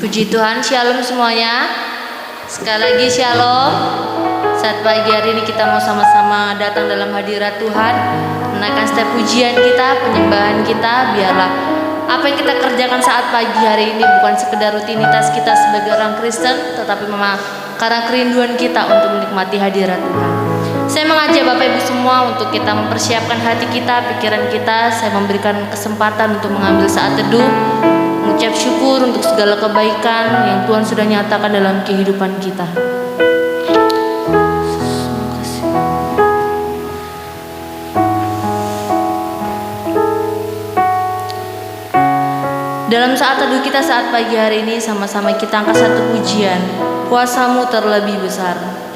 Puji Tuhan, shalom semuanya. Sekali lagi shalom. Saat pagi hari ini kita mau sama-sama datang dalam hadirat Tuhan, menaikkan setiap pujian kita, penyembahan kita. Biarlah apa yang kita kerjakan saat pagi hari ini bukan sekedar rutinitas kita sebagai orang Kristen, tetapi memang karena kerinduan kita untuk menikmati hadirat Tuhan. Saya mengajak Bapak Ibu semua untuk kita mempersiapkan hati kita, pikiran kita. Saya memberikan kesempatan untuk mengambil saat teduh, mengucap syukur untuk segala kebaikan yang Tuhan sudah nyatakan dalam kehidupan kita. Dalam saat teduh kita saat pagi hari ini, sama-sama kita angkat satu pujian, Kuasa-Mu terlebih besar.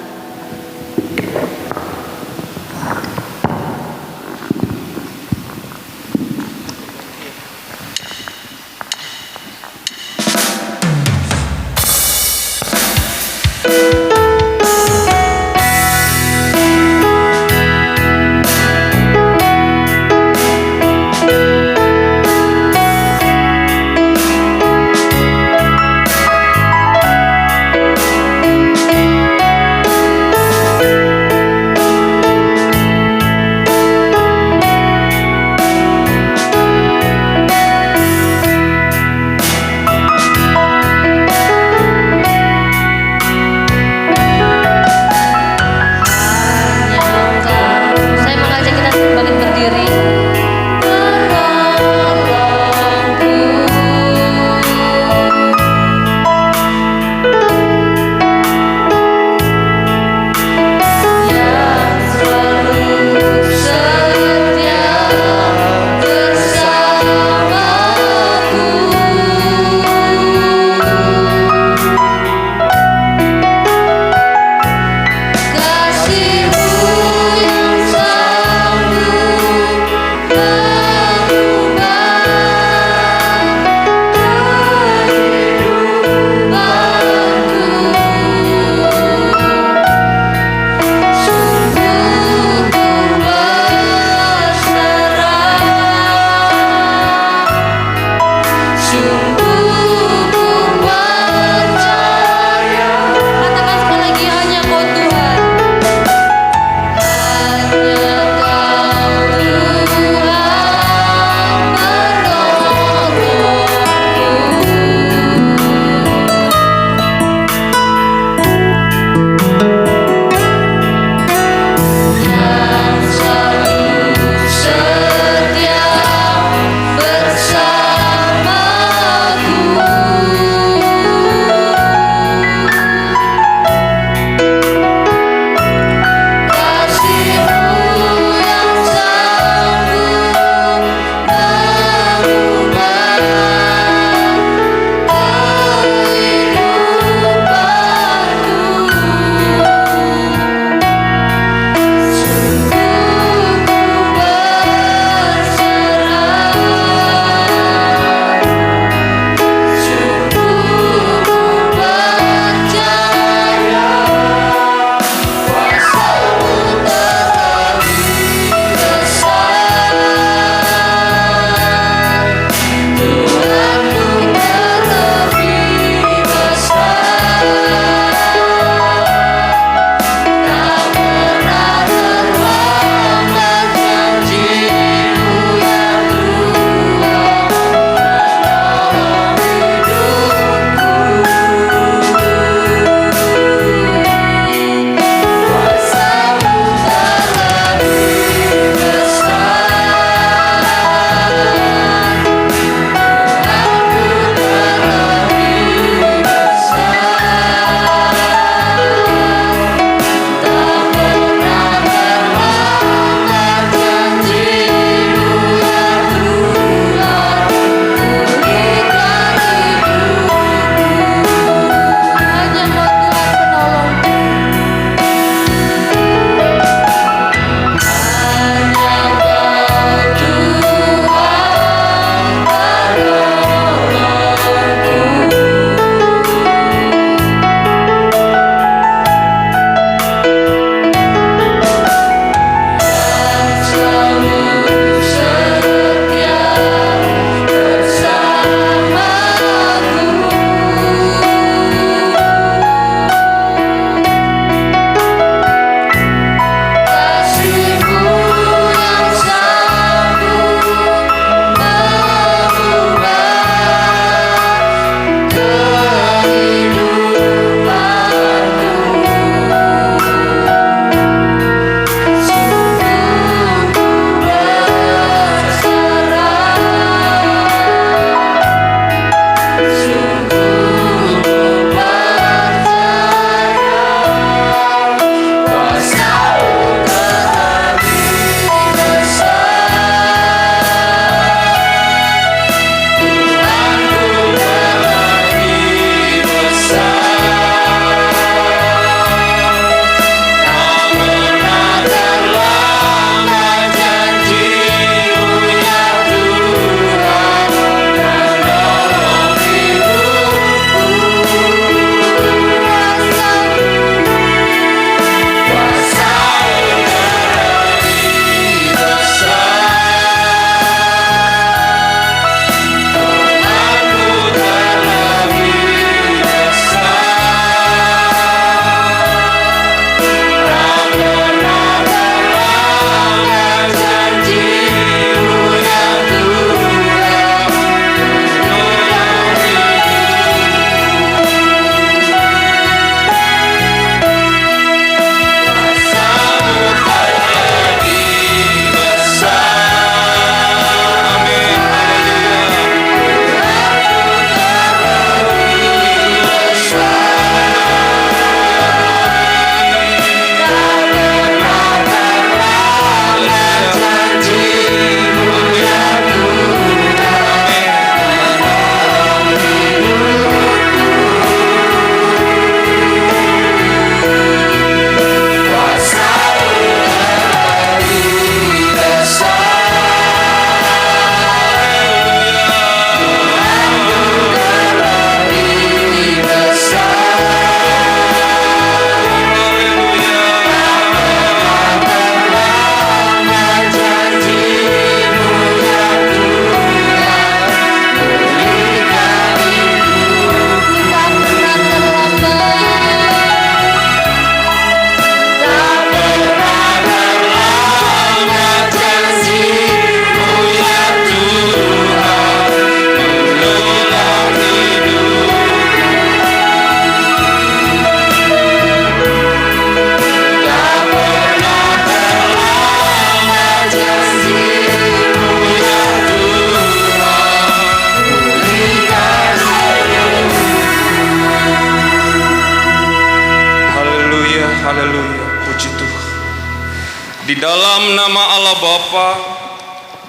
Di dalam nama Allah Bapa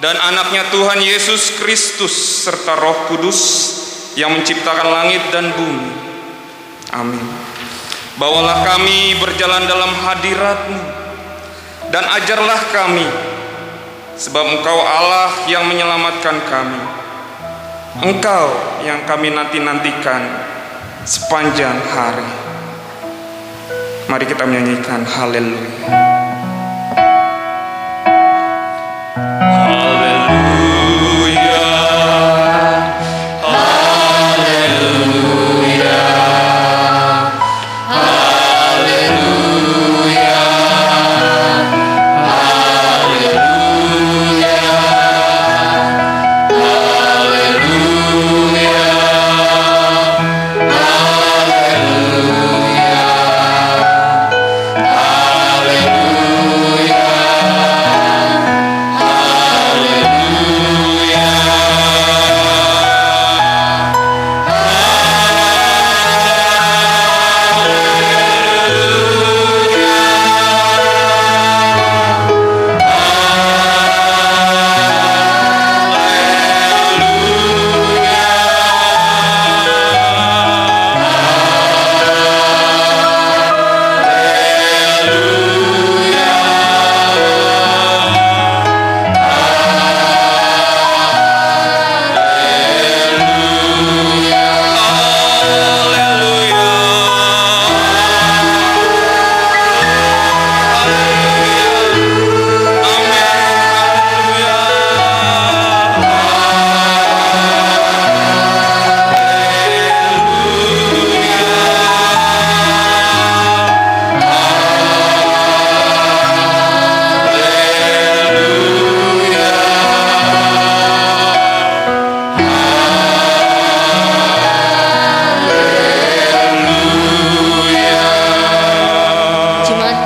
dan anaknya Tuhan Yesus Kristus serta Roh Kudus yang menciptakan langit dan bumi. Amin. Bawalah kami berjalan dalam hadirat-Mu dan ajarlah kami, sebab Engkau Allah yang menyelamatkan kami. Engkau yang kami nanti-nantikan sepanjang hari. Mari kita menyanyikan haleluya.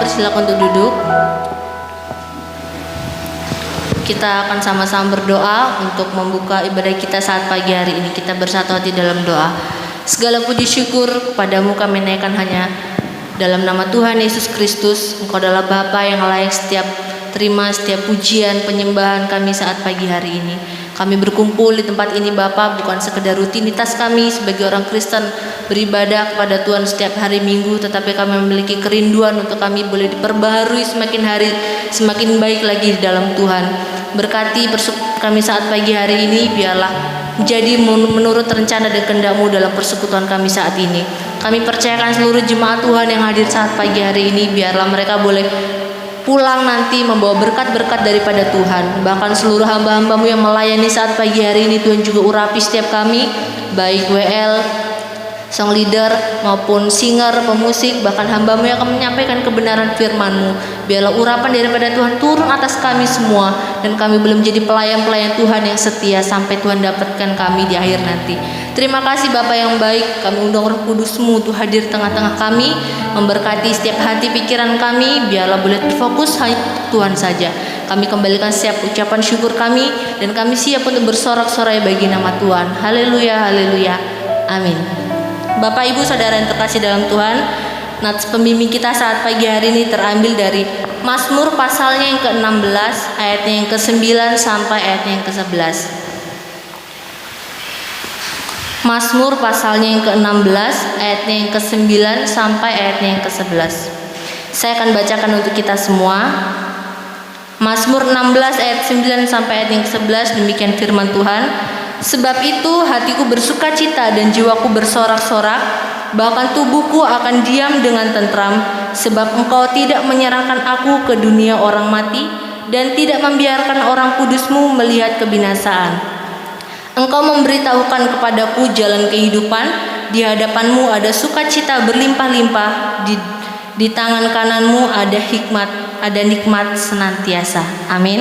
Silakan untuk duduk. Kita akan sama-sama berdoa untuk membuka ibadah kita saat pagi hari ini. Kita bersatu hati dalam doa. Segala puji syukur kepadamu kami naikkan hanya dalam nama Tuhan Yesus Kristus. Engkau adalah Bapa yang layak terima setiap pujian penyembahan kami saat pagi hari ini. Kami berkumpul di tempat ini Bapa bukan sekedar rutinitas kami sebagai orang Kristen beribadah kepada Tuhan setiap hari Minggu, tetapi kami memiliki kerinduan untuk kami boleh diperbaharui semakin hari semakin baik lagi di dalam Tuhan. Berkati kami saat pagi hari ini, biarlah menjadi menurut rencana dan kehendak-Mu dalam persekutuan kami saat ini. Kami percayakan seluruh jemaat Tuhan yang hadir saat pagi hari ini, biarlah mereka boleh pulang nanti membawa berkat-berkat daripada Tuhan. Bahkan seluruh hamba-hamba-Mu yang melayani saat pagi hari ini, Tuhan juga urapi setiap kami, baik WL, song leader maupun singer, pemusik, bahkan hamba-Mu yang akan menyampaikan kebenaran firman-Mu. Biarlah urapan daripada Tuhan turun atas kami semua, dan kami belum jadi pelayan-pelayan Tuhan yang setia sampai Tuhan dapatkan kami di akhir nanti. Terima kasih Bapa yang baik, kami undang Roh Kudus-Mu untuk hadir tengah-tengah kami, memberkati setiap hati pikiran kami, biarlah boleh terfokus hanya Tuhan saja. Kami kembalikan setiap ucapan syukur kami, dan kami siap untuk bersorak-sorai bagi nama Tuhan. Haleluya, haleluya, amin. Bapak Ibu Saudara yang terkasih dalam Tuhan, nats pembimbing kita saat pagi hari ini terambil dari Mazmur pasalnya yang ke-16 ayatnya yang ke-9 sampai ayatnya yang ke-11. Mazmur pasalnya yang ke-16 ayatnya yang ke-9 sampai ayatnya yang ke-11. Saya akan bacakan untuk kita semua. Mazmur 16 ayat 9 sampai ayat yang ke-11, demikian firman Tuhan. Sebab itu hatiku bersukacita dan jiwaku bersorak-sorak, bahkan tubuhku akan diam dengan tentram, sebab Engkau tidak menyerahkan aku ke dunia orang mati, dan tidak membiarkan orang kudus-Mu melihat kebinasaan. Engkau memberitahukan kepadaku jalan kehidupan, di hadapan-Mu ada sukacita berlimpah-limpah, di tangan kanan-Mu ada hikmat, ada nikmat senantiasa. Amin.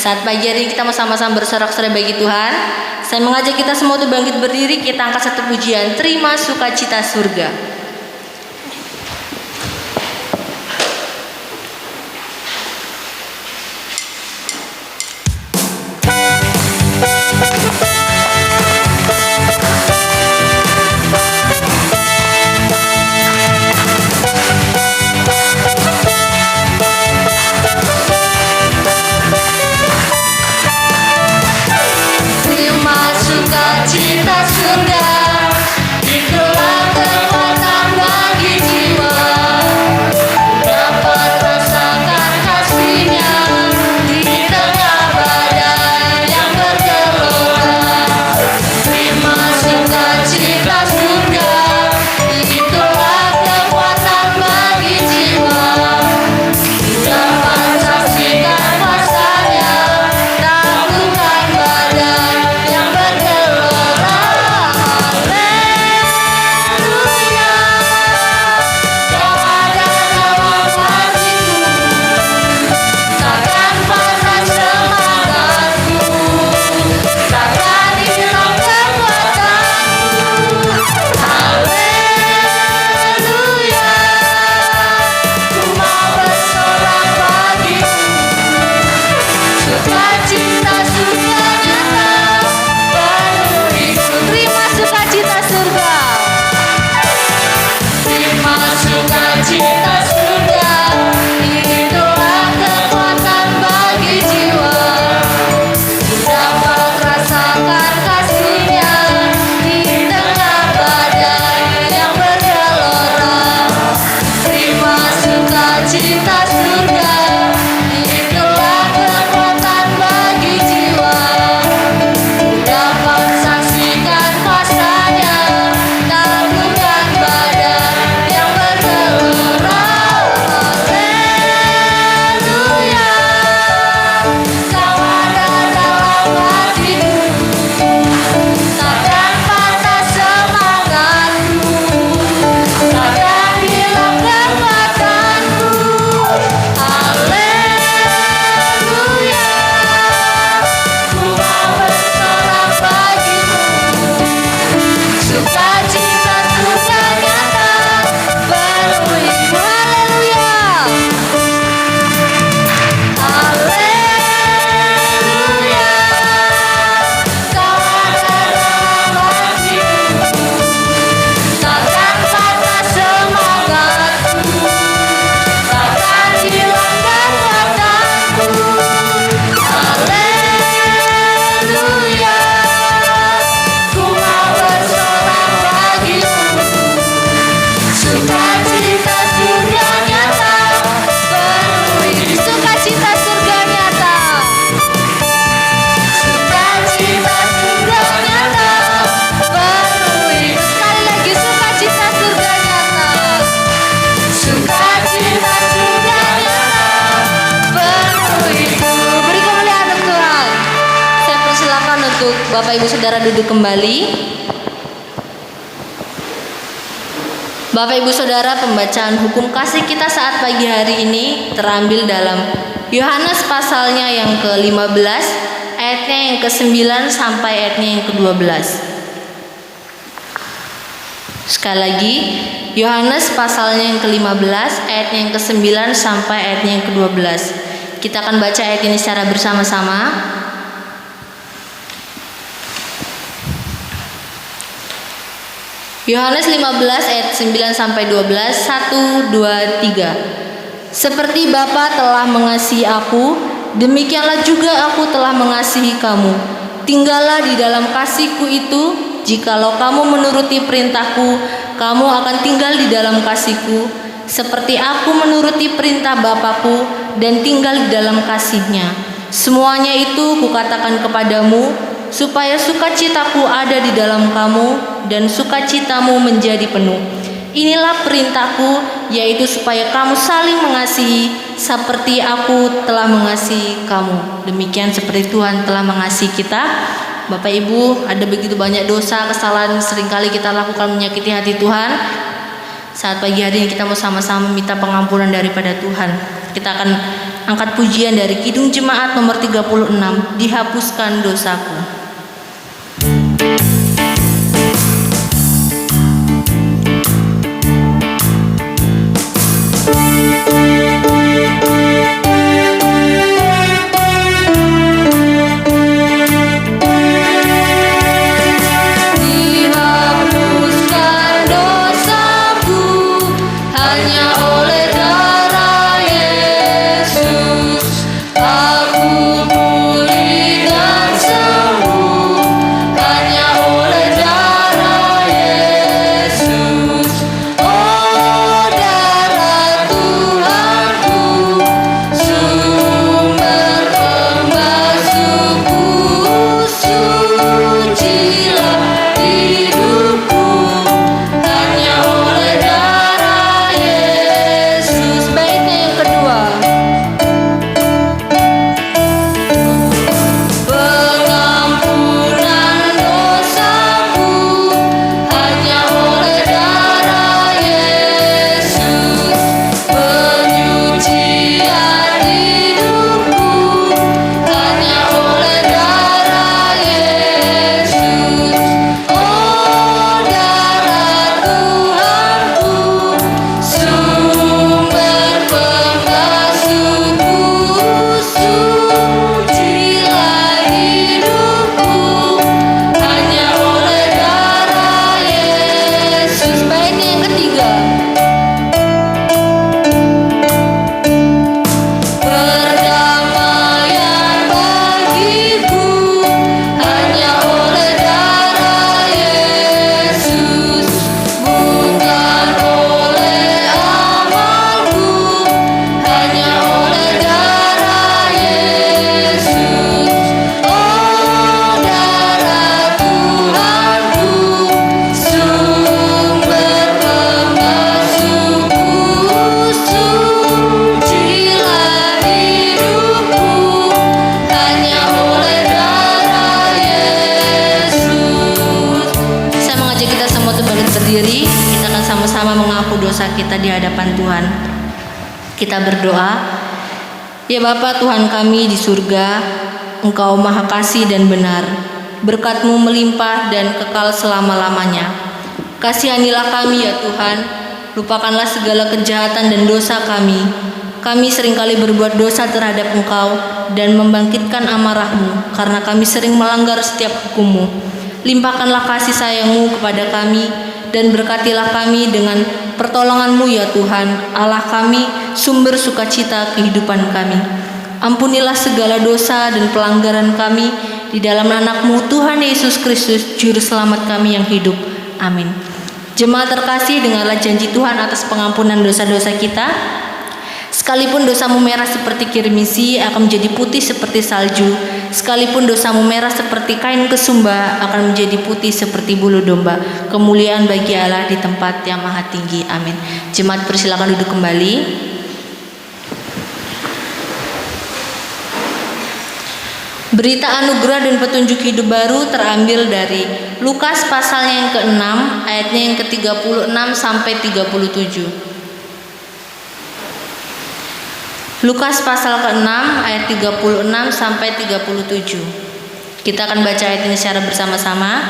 Saat pagi hari ini kita mau sama-sama bersorak-sorai bagi Tuhan. Saya mengajak kita semua untuk bangkit berdiri, kita angkat satu pujian, terima sukacita surga. Bapak Ibu Saudara duduk kembali. Bapak Ibu Saudara, pembacaan hukum kasih kita saat pagi hari ini terambil dalam Yohanes pasalnya yang ke-15, ayatnya yang ke-9 sampai ayatnya yang ke-12. Sekali lagi, Yohanes pasalnya yang ke-15, ayatnya yang ke-9 sampai ayatnya yang ke-12. Kita akan baca ayat ini secara bersama-sama. Yohanes 15 ayat 9 sampai 12, 1, 2, 3. Seperti Bapa telah mengasihi aku, demikianlah juga aku telah mengasihi kamu. Tinggallah di dalam kasihku itu. Jikalau kamu menuruti perintahku, kamu akan tinggal di dalam kasihku, seperti aku menuruti perintah Bapakku dan tinggal di dalam kasihnya. Semuanya itu kukatakan kepadamu, supaya sukacitaku ada di dalam kamu dan sukacitamu menjadi penuh. Inilah perintahku, yaitu supaya kamu saling mengasihi seperti aku telah mengasihi kamu. Demikian seperti Tuhan telah mengasihi kita. Bapak Ibu, ada begitu banyak dosa, kesalahan seringkali kita lakukan menyakiti hati Tuhan. Saat pagi hari ini kita mau sama-sama minta pengampunan daripada Tuhan. Kita akan angkat pujian dari Kidung Jemaat nomor 36, Dihapuskan Dosaku. Kita di hadapan Tuhan. Kita berdoa. Ya Bapa Tuhan kami di surga, Engkau maha kasih dan benar. Berkat-Mu melimpah dan kekal selama-lamanya. Kasihanilah kami ya Tuhan. Lupakanlah segala kejahatan dan dosa kami. Kami seringkali berbuat dosa terhadap Engkau dan membangkitkan amarah-Mu karena kami sering melanggar setiap hukum-Mu. Limpahkanlah kasih sayang-Mu kepada kami dan berkatilah kami dengan pertolongan-Mu ya Tuhan, Allah kami, sumber sukacita kehidupan kami. Ampunilah segala dosa dan pelanggaran kami di dalam anak-Mu Tuhan Yesus Kristus, Juru Selamat kami yang hidup. Amin. Jemaat terkasih, dengarlah janji Tuhan atas pengampunan dosa-dosa kita. Sekalipun dosamu merah seperti kirmisi, akan menjadi putih seperti salju. Sekalipun dosamu merah seperti kain kesumba, akan menjadi putih seperti bulu domba. Kemuliaan bagi Allah di tempat yang maha tinggi. Amin. Jemaat persilakan duduk kembali. Berita anugerah dan petunjuk hidup baru terambil dari Lukas pasalnya yang ke-6 ayatnya yang ke-36 sampai 37. Lukas pasal ke-6 ayat 36 sampai 37. Kita akan baca ayat ini secara bersama-sama.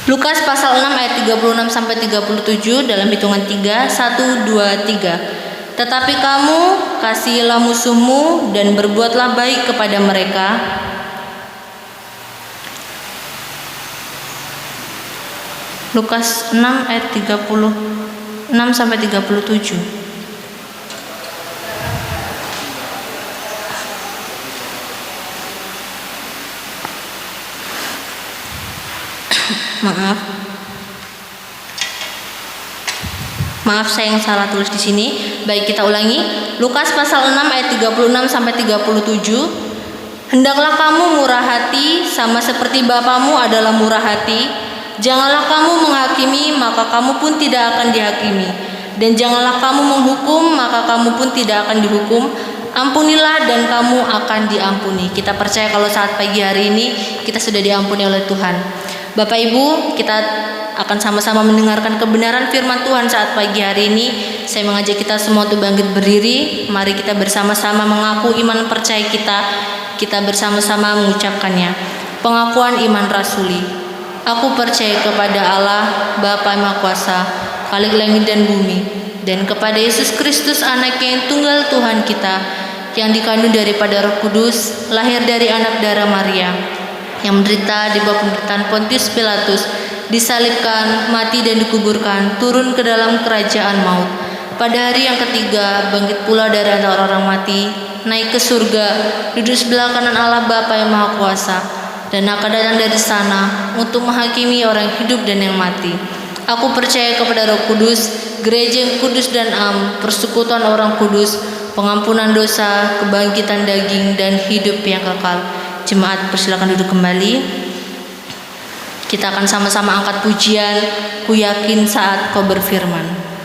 Lukas pasal 6 ayat 36 sampai 37 dalam hitungan 3, 1, 2, 3. Tetapi kamu kasihilah musuhmu dan berbuatlah baik kepada mereka. Lukas 6 ayat 36 sampai 37. Maaf saya yang salah tulis di sini. Baik, kita ulangi. Lukas pasal 6 ayat 36 sampai 37. Hendaklah kamu murah hati sama seperti Bapamu adalah murah hati. Janganlah kamu menghakimi, maka kamu pun tidak akan dihakimi. Dan janganlah kamu menghukum, maka kamu pun tidak akan dihukum. Ampunilah dan kamu akan diampuni. Kita percaya kalau saat pagi hari ini kita sudah diampuni oleh Tuhan. Bapak Ibu, kita akan sama-sama mendengarkan kebenaran firman Tuhan saat pagi hari ini. Saya mengajak kita semua untuk bangkit berdiri. Mari kita bersama-sama mengaku iman percaya kita. Kita bersama-sama mengucapkannya. Pengakuan iman rasuli. Aku percaya kepada Allah, Bapa yang Maha Kuasa, Khalik langit dan bumi, dan kepada Yesus Kristus anaknya yang tunggal Tuhan kita, yang dikandung daripada Roh Kudus, lahir dari anak darah Maria, yang menderita di bawah pemerintahan Pontius Pilatus, disalibkan, mati dan dikuburkan, turun ke dalam kerajaan maut. Pada hari yang ketiga, bangkit pula dari antara orang mati, naik ke surga, duduk sebelah kanan Allah Bapa yang Maha Kuasa, dan akan datang dari sana untuk menghakimi orang hidup dan yang mati. Aku percaya kepada Roh Kudus, gereja yang kudus dan am, persekutuan orang kudus, pengampunan dosa, kebangkitan daging, dan hidup yang kekal. Jemaat, persilakan duduk kembali. Kita akan sama-sama angkat pujian, Ku yakin saat Kau berfirman.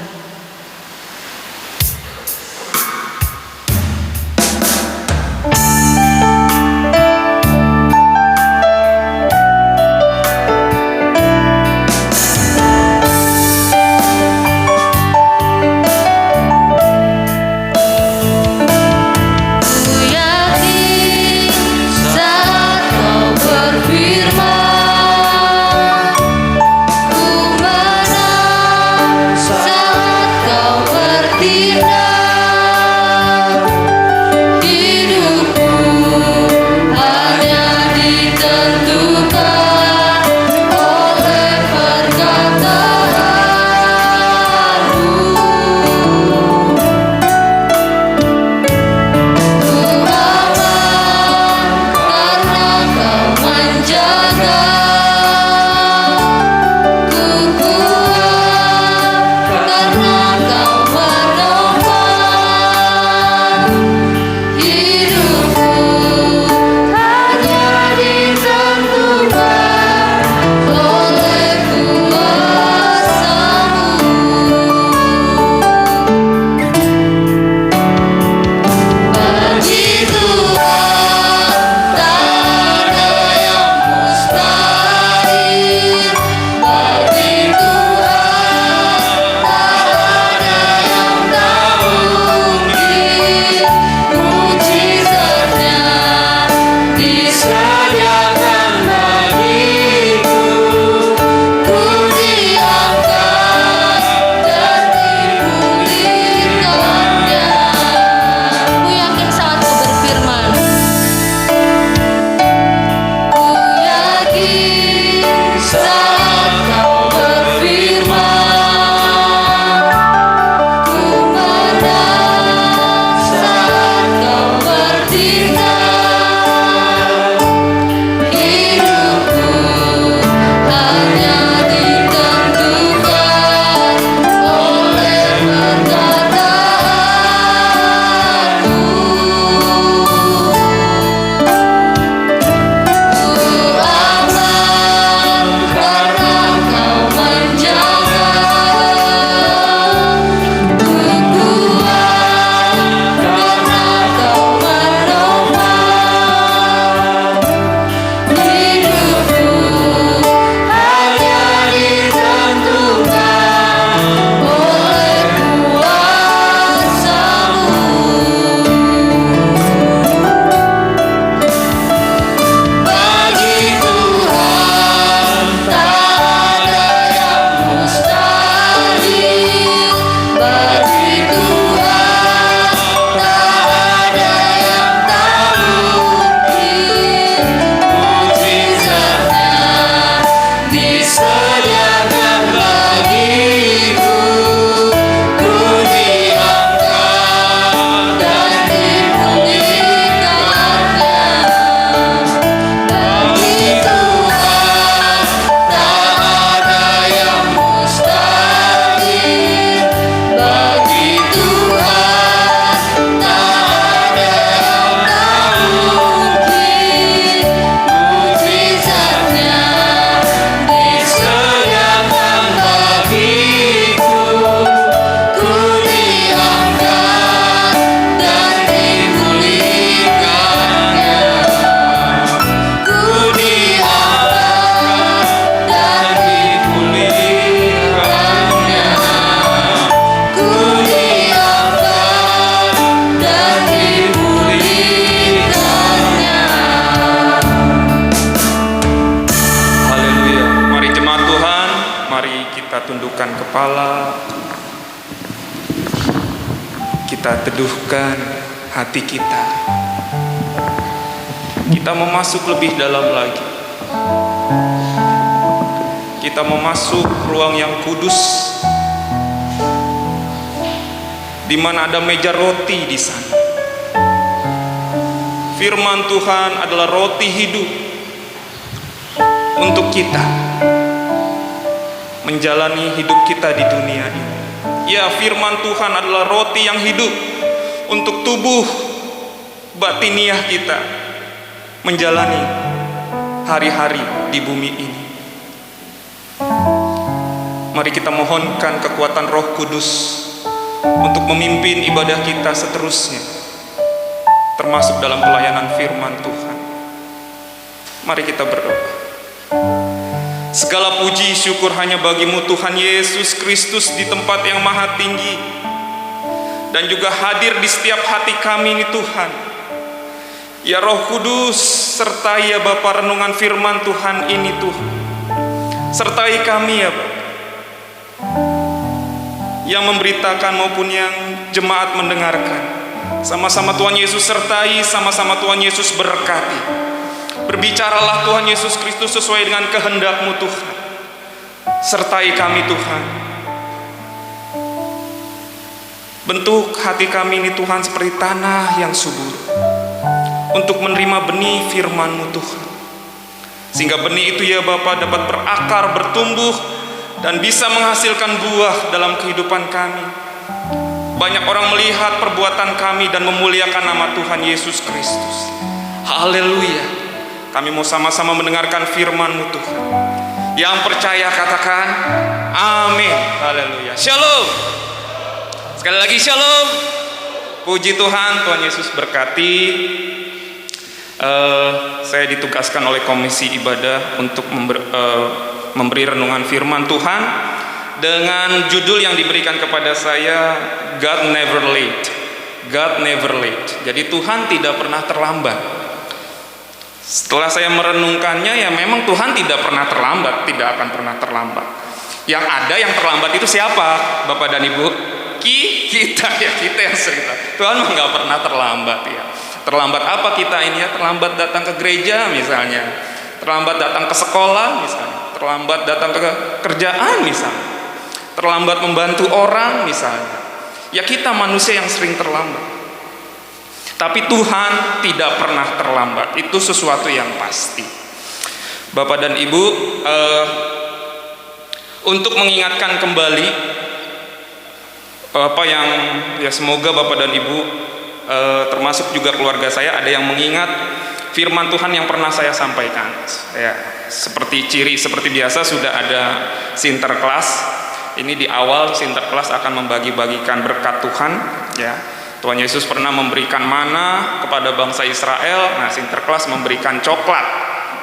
Sa tundukkan kepala, kita teduhkan hati kita. Kita memasuk lebih dalam lagi. Kita memasuk ruang yang kudus, di mana ada meja roti di sana. Firman Tuhan adalah roti hidup untuk kita menjalani hidup kita di dunia ini. Ya, firman Tuhan adalah roti yang hidup untuk tubuh batiniah kita menjalani hari-hari di bumi ini. Mari kita mohonkan kekuatan Roh Kudus untuk memimpin ibadah kita seterusnya, termasuk dalam pelayanan firman Tuhan. Mari kita berdoa. Segala puji syukur hanya bagimu Tuhan Yesus Kristus di tempat yang maha tinggi, dan juga hadir di setiap hati kami ini Tuhan. Ya Roh Kudus, sertai ya Bapa renungan firman Tuhan ini Tuhan. Sertai kami ya Bapa, yang memberitakan maupun yang jemaat mendengarkan. Sama-sama Tuhan Yesus sertai, sama-sama Tuhan Yesus berkati. Berbicaralah Tuhan Yesus Kristus sesuai dengan kehendak-Mu Tuhan. Sertai kami Tuhan. Bentuk hati kami ini Tuhan seperti tanah yang subur, untuk menerima benih firman-Mu Tuhan. Sehingga benih itu ya Bapa dapat berakar, bertumbuh, dan bisa menghasilkan buah dalam kehidupan kami. Banyak orang melihat perbuatan kami dan memuliakan nama Tuhan Yesus Kristus. Haleluya. Kami mau sama-sama mendengarkan firman-Mu Tuhan. Yang percaya katakan amin. Haleluya. Shalom. Sekali lagi shalom. Puji Tuhan, Tuhan Yesus berkati. Saya ditugaskan oleh komisi ibadah untuk memberi renungan firman Tuhan dengan judul yang diberikan kepada saya, God Never Late. God never late. Jadi Tuhan tidak pernah terlambat. Setelah saya merenungkannya, ya memang Tuhan tidak pernah terlambat, tidak akan pernah terlambat. Yang ada yang terlambat itu siapa, Bapak dan Ibu? Kita ya, kita yang sering. Tuhan nggak pernah terlambat ya. Terlambat apa kita ini ya? Terlambat datang ke gereja misalnya, terlambat datang ke sekolah misalnya, terlambat datang ke kerjaan misalnya, terlambat membantu orang misalnya. Ya kita manusia yang sering terlambat. Tapi Tuhan tidak pernah terlambat. Itu sesuatu yang pasti. Bapak dan Ibu, untuk mengingatkan kembali apa yang ya semoga Bapak dan Ibu, termasuk juga keluarga saya, ada yang mengingat firman Tuhan yang pernah saya sampaikan. Ya, seperti biasa sudah ada sinterklas. Ini di awal sinterklas akan membagi-bagikan berkat Tuhan. Ya, Tuhan Yesus pernah memberikan mana kepada bangsa Israel. Nah, sinterklas memberikan coklat,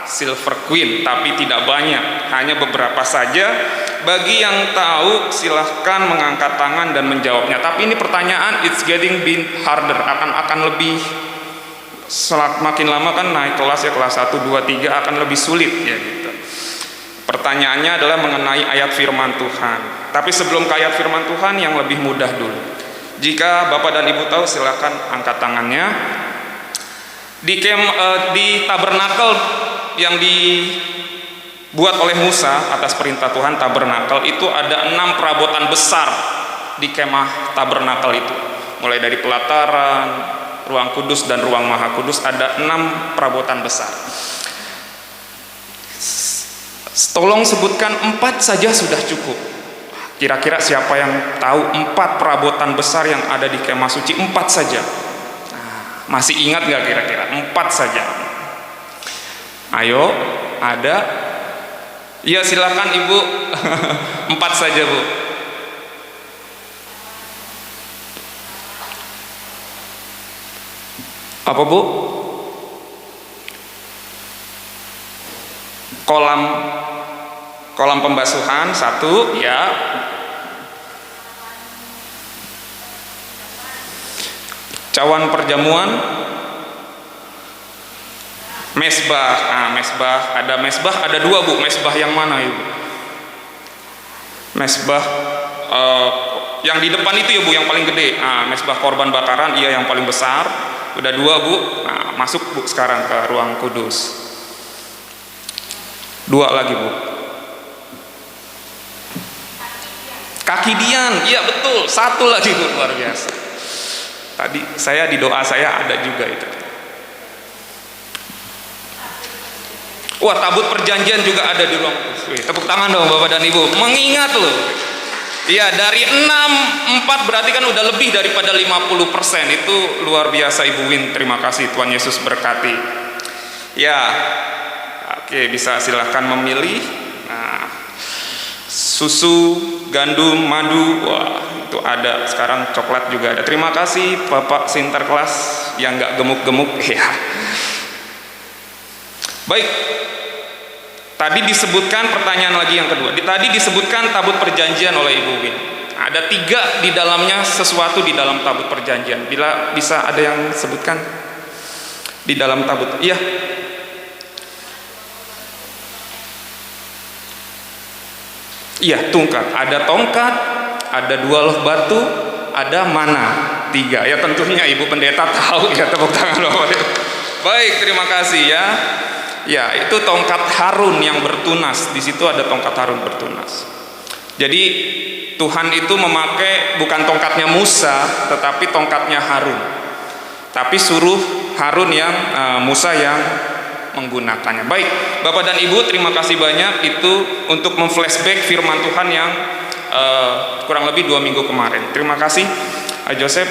silver queen, tapi tidak banyak, hanya beberapa saja. Bagi yang tahu silahkan mengangkat tangan dan menjawabnya. Tapi ini pertanyaan, it's getting been harder, akan lebih makin lama kan naik kelas ya, kelas 1, 2, 3 akan lebih sulit ya gitu. Pertanyaannya adalah mengenai ayat firman Tuhan. Tapi sebelum ke ayat firman Tuhan yang lebih mudah dulu. Jika Bapak dan Ibu tahu silakan angkat tangannya. Di tabernakel yang dibuat oleh Musa atas perintah Tuhan, tabernakel itu ada 6 perabotan besar di kemah tabernakel itu. Mulai dari pelataran, ruang kudus dan ruang maha kudus, ada 6 perabotan besar. Tolong sebutkan 4 saja sudah cukup. Kira-kira siapa yang tahu 4 perabotan besar yang ada di kemah suci? 4 saja. Nah, masih ingat nggak kira-kira? 4 saja. Ayo, ada? Iya silakan Ibu. 4 saja Bu. Apa Bu? Kolam pembasuhan 1 ya. Cawan perjamuan, mesbah. Nah, mesbah ada 2 Bu. Mesbah yang mana Ibu? Mesbah yang di depan itu ya Bu, yang paling gede. Nah, mesbah korban bakaran, iya yang paling besar. Udah 2 Bu. Nah, masuk Bu sekarang ke ruang kudus. 2 lagi Bu. Kaki Dian, iya betul. 1 lagi Bu, luar biasa. Tadi saya di doa saya ada juga itu. Wah, tabut perjanjian juga ada di ruang kudus. Wih, tepuk tangan dong Bapak dan Ibu. Mengingat loh. Iya, dari 4 berarti kan udah lebih daripada 50%. Itu luar biasa Ibu Win. Terima kasih, Tuhan Yesus berkati. Ya. Oke, bisa silahkan memilih. Nah, susu, gandum, madu, wah itu ada. Sekarang coklat juga ada. Terima kasih Bapak Sinterklas yang nggak gemuk-gemuk. Ya. Baik. Tadi disebutkan pertanyaan lagi yang kedua. Tadi disebutkan tabut perjanjian oleh Ibu Win. Ada 3 di dalamnya, sesuatu di dalam tabut perjanjian. Bila bisa ada yang sebutkan di dalam tabut. Iya. Iya, tongkat. Ada tongkat, ada 2 loh batu, ada mana. 3. Ya tentunya Ibu Pendeta tahu ya, tepuk tangan Bapak. Baik, terima kasih ya. Ya, itu tongkat Harun yang bertunas. Di situ ada tongkat Harun bertunas. Jadi Tuhan itu memakai bukan tongkatnya Musa, tetapi tongkatnya Harun. Tapi suruh Harun yang Musa yang menggunakannya. Baik, Bapak dan Ibu, terima kasih banyak itu untuk memflashback firman Tuhan yang kurang lebih 2 minggu kemarin. Terima kasih, Joseph.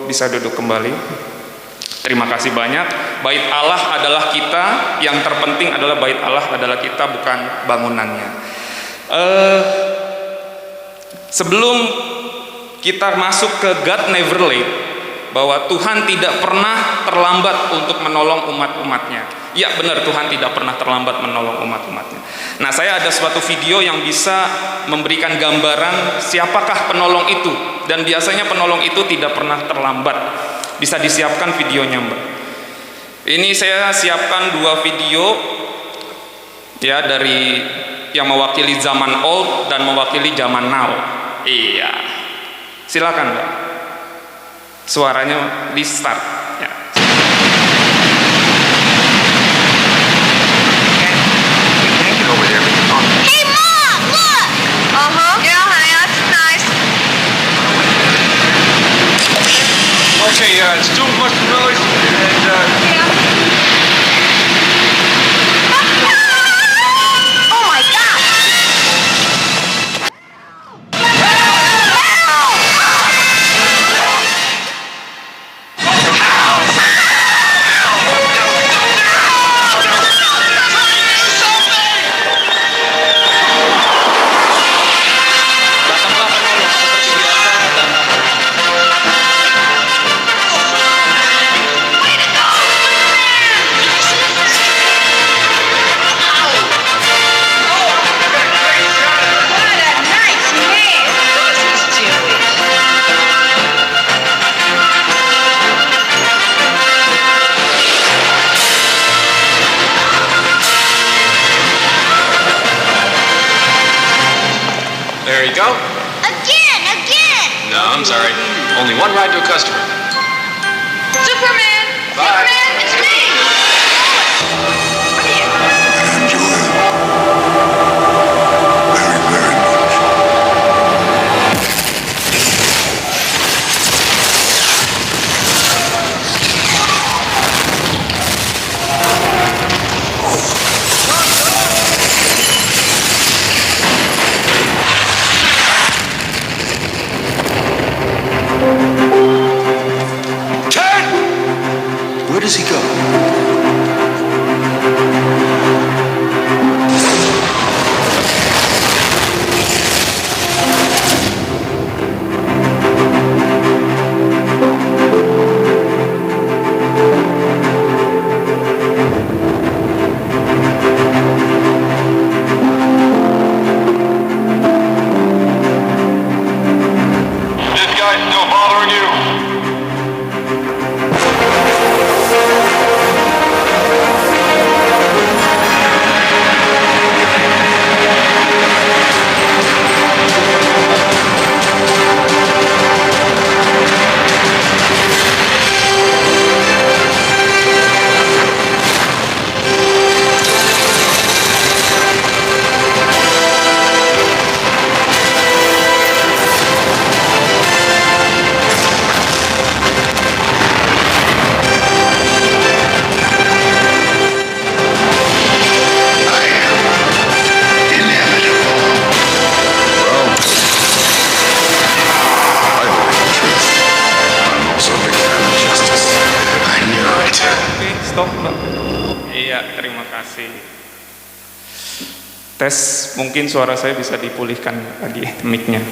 Bisa duduk kembali. Terima kasih banyak. Bait Allah adalah kita, yang terpenting adalah bait Allah adalah kita, bukan bangunannya. Sebelum kita masuk ke God Never Late, bahwa Tuhan tidak pernah terlambat untuk menolong umat-umatnya. Ya benar, Tuhan tidak pernah terlambat menolong umat-umatnya. Nah, saya ada suatu video yang bisa memberikan gambaran siapakah penolong itu. Dan biasanya penolong itu tidak pernah terlambat. Bisa disiapkan videonya Mbak. Ini saya siapkan 2 video ya, dari yang mewakili zaman old dan mewakili zaman now. Iya. Silakan Mbak. Suaranya di start ya. Hey Mom, look! Yeah, honey, that's nice. Okay, it's too much noise and Oh my God! Datanglah penolong seperti biasa dan What a nice man! This is Jewish. there you go. Again! No, I'm sorry. Only one ride to a customer. Superman! Bye. Superman, it's me! What are you? Enjoy very, very much. Turn! Where does he go? Iya, terima kasih. Tes, mungkin suara saya bisa dipulihkan lagi mic-nya.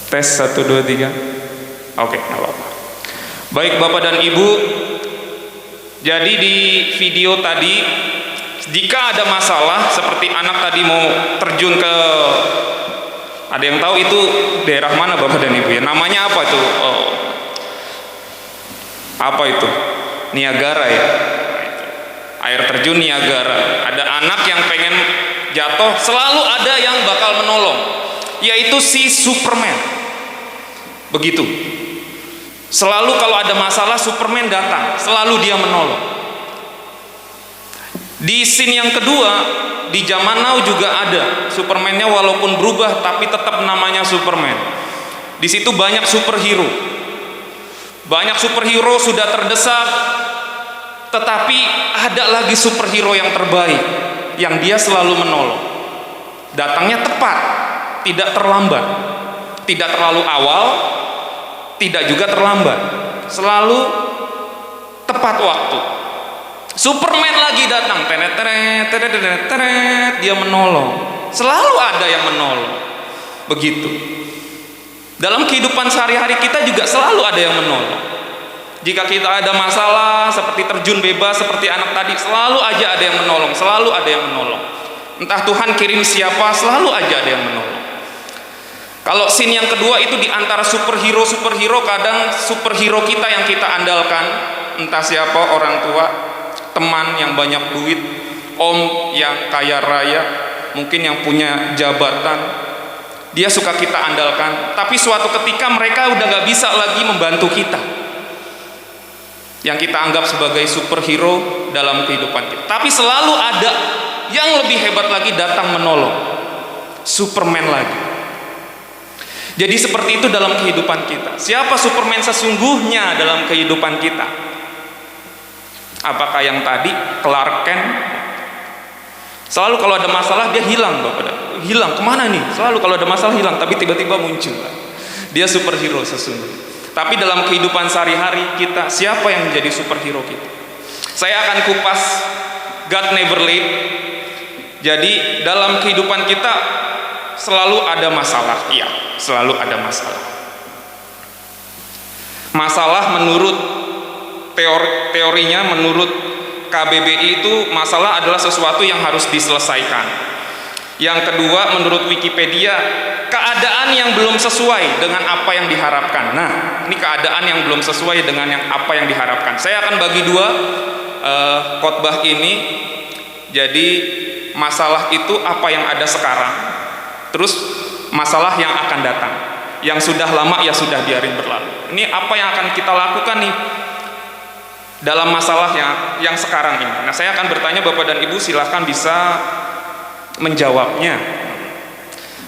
Tes 1 2 3. Oke, nggak apa-apa. Baik Bapak dan Ibu, jadi di video tadi, jika ada masalah seperti anak tadi mau terjun ke, ada yang tahu itu daerah mana Bapak dan Ibu ya? Namanya apa itu? Apa itu? Niagara ya? Air terjun Niagara. Ada anak yang pengen jatuh, selalu ada yang bakal menolong, yaitu si Superman. Begitu. Selalu kalau ada masalah Superman datang, selalu dia menolong. Di scene yang kedua, di zaman now juga ada Superman-nya, walaupun berubah tapi tetap namanya Superman. Di situ banyak superhero. Banyak superhero sudah terdesak, tetapi ada lagi superhero yang terbaik yang dia selalu menolong. Datangnya tepat, tidak terlambat, tidak terlalu awal, tidak juga terlambat, selalu tepat waktu. Superman lagi datang, dia menolong. Selalu ada yang menolong. Begitu. Dalam kehidupan sehari-hari kita juga selalu ada yang menolong. Jika kita ada masalah seperti terjun bebas seperti anak tadi, selalu aja ada yang menolong, selalu ada yang menolong. Entah Tuhan kirim siapa, selalu aja ada yang menolong. Kalau scene yang kedua itu di antara superhero, kadang superhero kita yang kita andalkan, entah siapa, orang tua, teman yang banyak duit, om yang kaya raya, mungkin yang punya jabatan, dia suka kita andalkan, tapi suatu ketika mereka udah gak bisa lagi membantu kita, yang kita anggap sebagai superhero dalam kehidupan kita. Tapi selalu ada yang lebih hebat lagi datang menolong, Superman lagi. Jadi seperti itu dalam kehidupan kita. Siapa Superman sesungguhnya dalam kehidupan kita? Apakah yang tadi Clark Kent? Selalu kalau ada masalah dia hilang, Bapak. Hilang kemana nih? Selalu kalau ada masalah hilang, tapi tiba-tiba muncul. Dia superhero sesungguhnya. Tapi dalam kehidupan sehari-hari kita, siapa yang menjadi superhero kita? Saya akan kupas God never late. Jadi dalam kehidupan kita selalu ada masalah. Iya, selalu ada masalah. Masalah menurut teorinya, menurut KBBI itu masalah adalah sesuatu yang harus diselesaikan. Yang kedua, menurut Wikipedia, keadaan yang belum sesuai dengan apa yang diharapkan. Nah, ini keadaan yang belum sesuai dengan apa yang diharapkan. Saya akan bagi dua khotbah ini. Jadi masalah itu apa yang ada sekarang, terus masalah yang akan datang. Yang sudah lama ya sudah biarin berlalu. Ini apa yang akan kita lakukan nih dalam masalah yang sekarang ini. Nah, saya akan bertanya Bapak dan Ibu, silahkan bisa menjawabnya.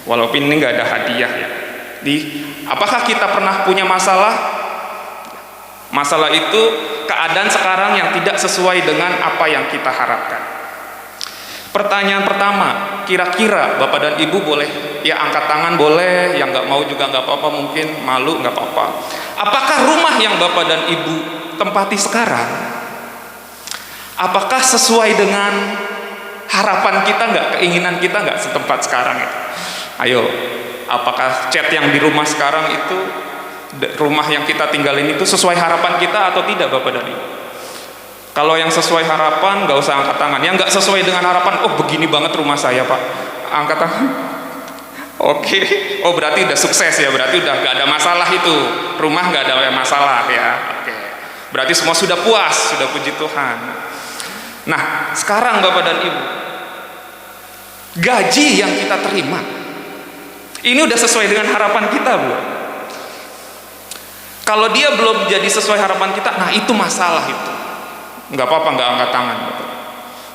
Walaupun ini nggak ada hadiah ya. Apakah kita pernah punya masalah? Masalah itu keadaan sekarang yang tidak sesuai dengan apa yang kita harapkan. Pertanyaan pertama, kira-kira Bapak dan Ibu boleh ya angkat tangan, boleh, yang nggak mau juga nggak apa-apa, mungkin malu nggak apa-apa. Apakah rumah yang Bapak dan Ibu tempati sekarang, apakah sesuai dengan harapan kita nggak, keinginan kita nggak setempat sekarang itu? Ayo, apakah cat yang di rumah sekarang itu, rumah yang kita tinggalin itu sesuai harapan kita atau tidak Bapak dan Ibu? Kalau yang sesuai harapan nggak usah angkat tangan. Yang nggak sesuai dengan harapan, oh begini banget rumah saya Pak, angkat tangan. Oke, oh berarti udah sukses ya, berarti udah nggak ada masalah itu, rumah nggak ada masalah ya. Oke, berarti semua sudah puas, sudah puji Tuhan. Nah, sekarang Bapak dan Ibu, gaji yang kita terima ini udah sesuai dengan harapan kita belum? Kalau dia belum jadi sesuai harapan kita, nah itu masalah itu. Nggak apa-apa, nggak angkat tangan, Bapak.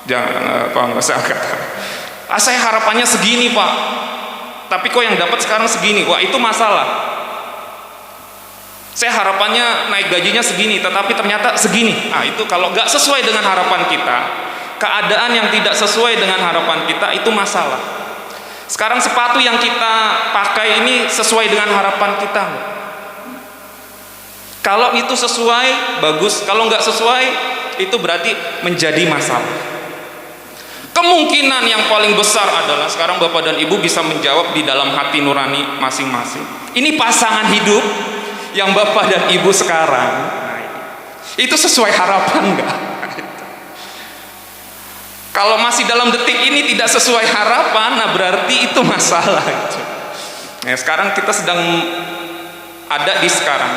Jangan apa, nggak usah angkat tangan. Saya harapannya segini Pak, tapi kok yang dapat sekarang segini? Wah, itu masalah. Saya harapannya naik gajinya segini, tetapi ternyata segini. Nah, itu kalau nggak sesuai dengan harapan kita, keadaan yang tidak sesuai dengan harapan kita, itu masalah. Sekarang sepatu yang kita pakai ini sesuai dengan harapan kita. Kalau itu sesuai, bagus. Kalau nggak sesuai, itu berarti menjadi masalah. Kemungkinan yang paling besar adalah sekarang Bapak dan Ibu bisa menjawab di dalam hati nurani masing-masing. Ini pasangan hidup yang Bapak dan Ibu sekarang, itu sesuai harapan enggak? Kalau masih dalam detik ini tidak sesuai harapan, nah berarti itu masalah. Nah, sekarang kita sedang ada di sekarang,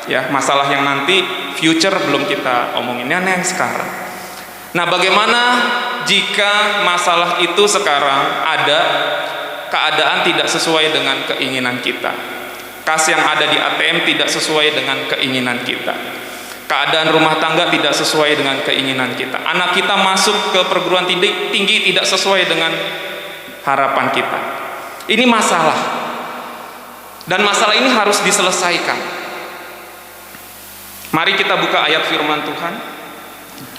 ya, masalah yang nanti future belum kita omongin, yang sekarang. Nah, bagaimana jika masalah itu sekarang ada keadaan tidak sesuai dengan keinginan kita? Kas yang ada di ATM tidak sesuai dengan keinginan kita. Keadaan rumah tangga tidak sesuai dengan keinginan kita. Anak kita masuk ke perguruan tinggi tidak sesuai dengan harapan kita. Ini masalah. Dan masalah ini harus diselesaikan. Mari kita buka ayat firman Tuhan.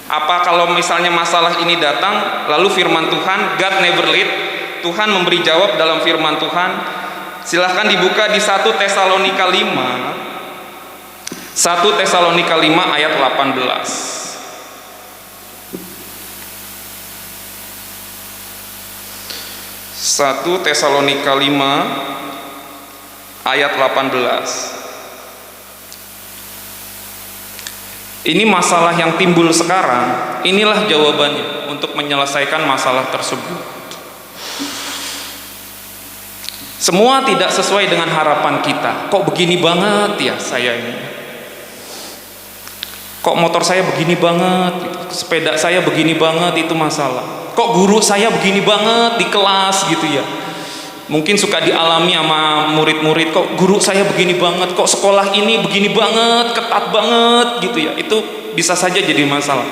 Apa kalau misalnya masalah ini datang, lalu firman Tuhan, God never lead, Tuhan memberi jawab dalam firman Tuhan. Silahkan dibuka di 1 Tesalonika 5. 1 Tesalonika 5 ayat 18. 1 Tesalonika 5 ayat 18. Ini masalah yang timbul sekarang, inilah jawabannya untuk menyelesaikan masalah tersebut. Semua tidak sesuai dengan harapan kita. Kok begini banget ya saya ini? Kok motor saya begini banget? Sepeda saya begini banget, itu masalah. Kok guru saya begini banget di kelas gitu ya? Mungkin suka dialami sama murid-murid, kok guru saya begini banget, kok sekolah ini begini banget, ketat banget gitu ya. Itu bisa saja jadi masalah.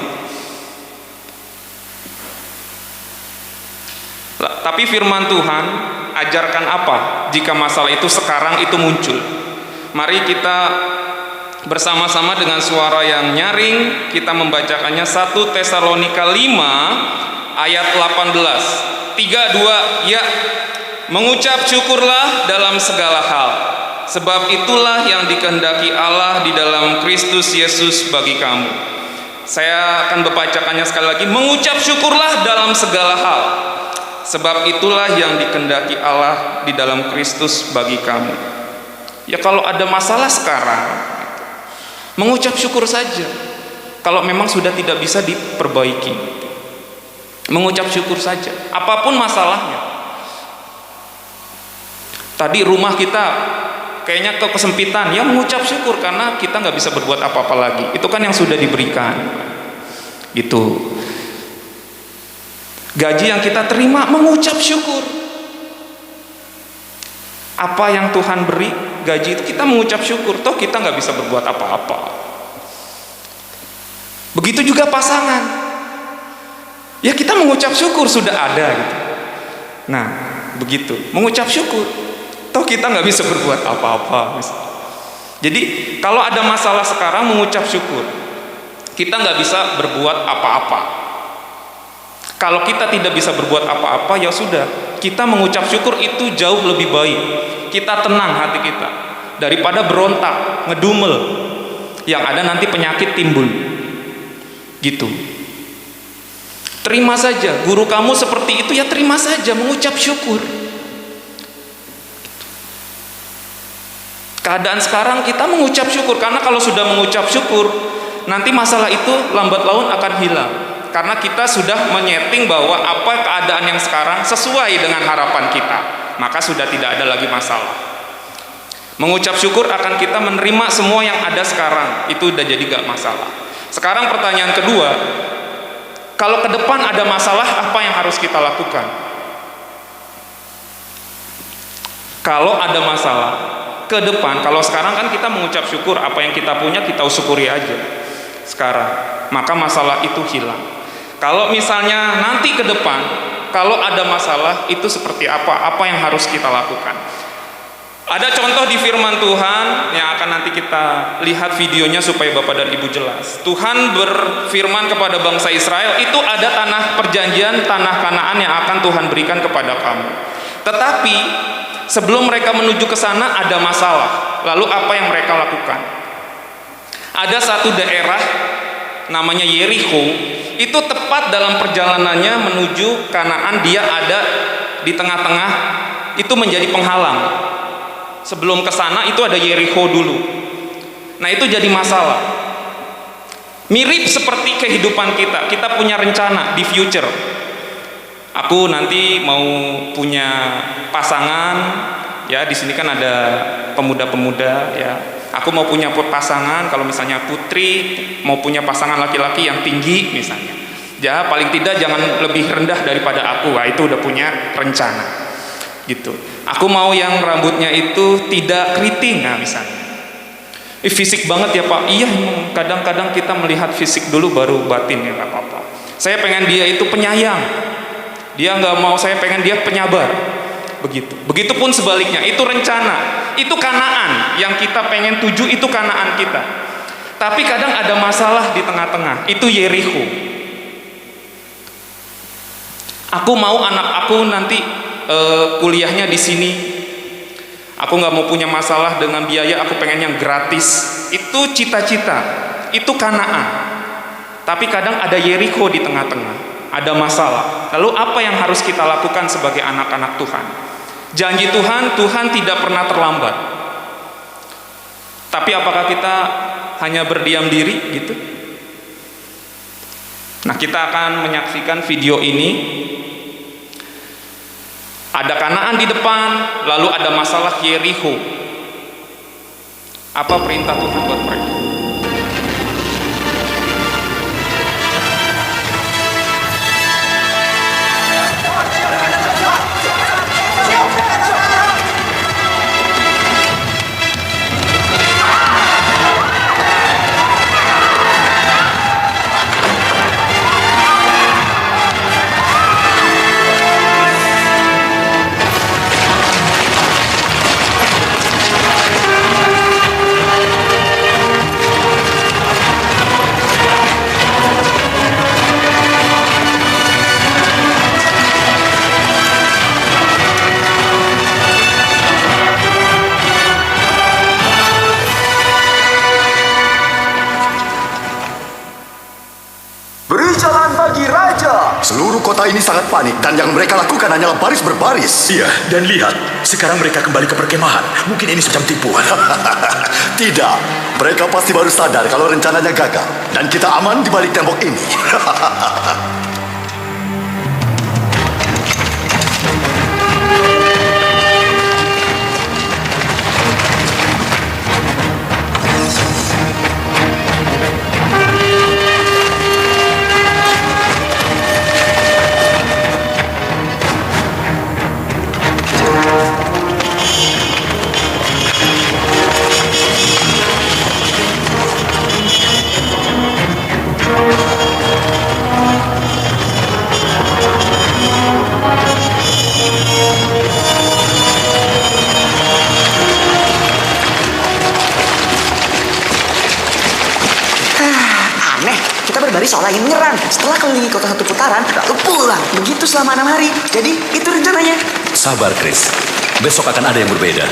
Tapi firman Tuhan ajarkan apa jika masalah itu sekarang itu muncul? Mari kita bersama-sama dengan suara yang nyaring kita membacakannya. 1 Tesalonika 5 ayat 18. 3, 2, ya. Mengucap syukurlah dalam segala hal, sebab itulah yang dikehendaki Allah di dalam Kristus Yesus bagi kamu. Saya akan membacakannya sekali lagi. Mengucap syukurlah dalam segala hal, sebab itulah yang dikehendaki Allah di dalam Kristus bagi kamu. Ya, kalau ada masalah sekarang, mengucap syukur saja. Kalau memang sudah tidak bisa diperbaiki, mengucap syukur saja. Apapun masalahnya. Tadi rumah kita kayaknya kesempitan, ya mengucap syukur karena kita nggak bisa berbuat apa-apa lagi. Itu kan yang sudah diberikan. Gitu. Gaji yang kita terima, mengucap syukur. Apa yang Tuhan beri, gaji itu kita mengucap syukur. Toh kita nggak bisa berbuat apa-apa. Begitu juga pasangan. Ya kita mengucap syukur sudah ada gitu. Nah, begitu. Mengucap syukur. Toh kita nggak bisa berbuat apa-apa. Jadi kalau ada masalah sekarang, mengucap syukur. Kita nggak bisa berbuat apa-apa. Kalau kita tidak bisa berbuat apa-apa, ya sudah, kita mengucap syukur itu jauh lebih baik. Kita tenang hati kita daripada berontak, ngedumel, yang ada nanti penyakit timbul. Gitu. Terima saja. Guru kamu seperti itu, ya terima saja, mengucap syukur. Keadaan sekarang kita mengucap syukur, karena kalau sudah mengucap syukur, nanti masalah itu lambat laun akan hilang. Karena kita sudah menyeting bahwa apa keadaan yang sekarang sesuai dengan harapan kita, maka sudah tidak ada lagi masalah. Mengucap syukur akan kita menerima semua yang ada sekarang, itu udah jadi gak masalah. Sekarang pertanyaan kedua, kalau ke depan ada masalah, apa yang harus kita lakukan? Kalau ada masalah ke depan, kalau sekarang kan kita mengucap syukur, apa yang kita punya kita syukuri aja sekarang, maka masalah itu hilang. Kalau misalnya nanti ke depan, kalau ada masalah, itu seperti apa yang harus kita lakukan? Ada contoh di firman Tuhan yang akan nanti kita lihat videonya supaya Bapak dan Ibu jelas. Tuhan berfirman kepada bangsa Israel, itu ada tanah perjanjian, tanah Kanaan yang akan Tuhan berikan kepada kamu. Tetapi sebelum mereka menuju ke sana ada masalah. Lalu apa yang mereka lakukan? Ada satu daerah namanya Yerikho, itu tepat dalam perjalanannya menuju Kanaan dia ada di tengah-tengah, itu menjadi penghalang. Sebelum ke sana itu ada Yerikho dulu. Nah, itu jadi masalah. Mirip seperti kehidupan kita. Kita punya rencana di future. Aku nanti mau punya pasangan, ya di sini kan ada pemuda-pemuda, ya. Aku mau punya pasangan, kalau misalnya putri mau punya pasangan laki-laki yang tinggi misalnya. Ya, paling tidak jangan lebih rendah daripada aku. Nah, itu udah punya rencana. Gitu. Aku mau yang rambutnya itu tidak keriting, nah misalnya. Fisik banget ya Pak. Iya, kadang-kadang kita melihat fisik dulu baru batin, ya nggak apa-apa. Saya pengen dia itu penyayang. Dia nggak mau, saya pengen dia penyabar. Begitu. Begitupun sebaliknya, itu rencana. Itu Kanaan yang kita pengen tuju, itu Kanaan kita. Tapi kadang ada masalah di tengah-tengah. Itu Yerikho. Aku mau anak aku nanti kuliahnya di sini. Aku nggak mau punya masalah dengan biaya, aku pengen yang gratis. Itu cita-cita, itu Kanaan. Tapi kadang ada Yerikho di tengah-tengah, ada masalah. Lalu apa yang harus kita lakukan sebagai anak-anak Tuhan? Janji Tuhan, Tuhan tidak pernah terlambat. Tapi apakah kita hanya berdiam diri gitu? Nah, kita akan menyaksikan video ini. Ada Kanaan di depan, lalu ada masalah Yerikho. Apa perintah Tuhan buat mereka? Seluruh kota ini sangat panik dan yang mereka lakukan hanyalah baris berbaris. Iya, dan lihat, sekarang mereka kembali ke perkemahan. Mungkin ini semacam tipuan. Tidak, mereka pasti baru sadar kalau rencananya gagal dan kita aman di balik tembok ini. Seolah ingin menyerang. Setelah kelilingi kota satu putaran, lalu pulang. Begitu selama 6 hari. Jadi itu rencananya. Sabar, Chris. Besok akan ada yang berbeda.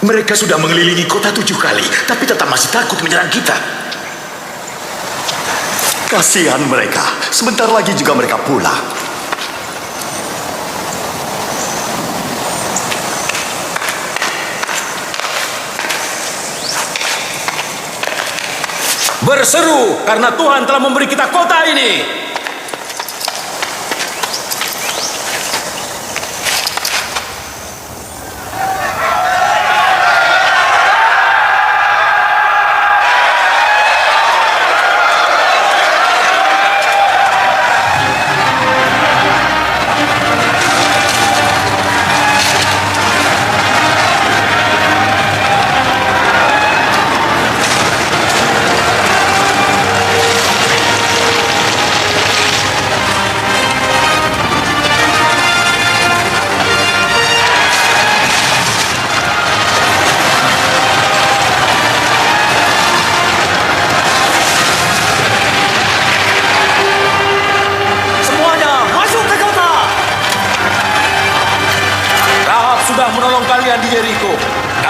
Mereka sudah mengelilingi kota 7 kali, tapi tetap masih takut menyerang kita. Kasihan mereka, sebentar lagi juga mereka pulang. Berseru, karena Tuhan telah memberi kita kota ini.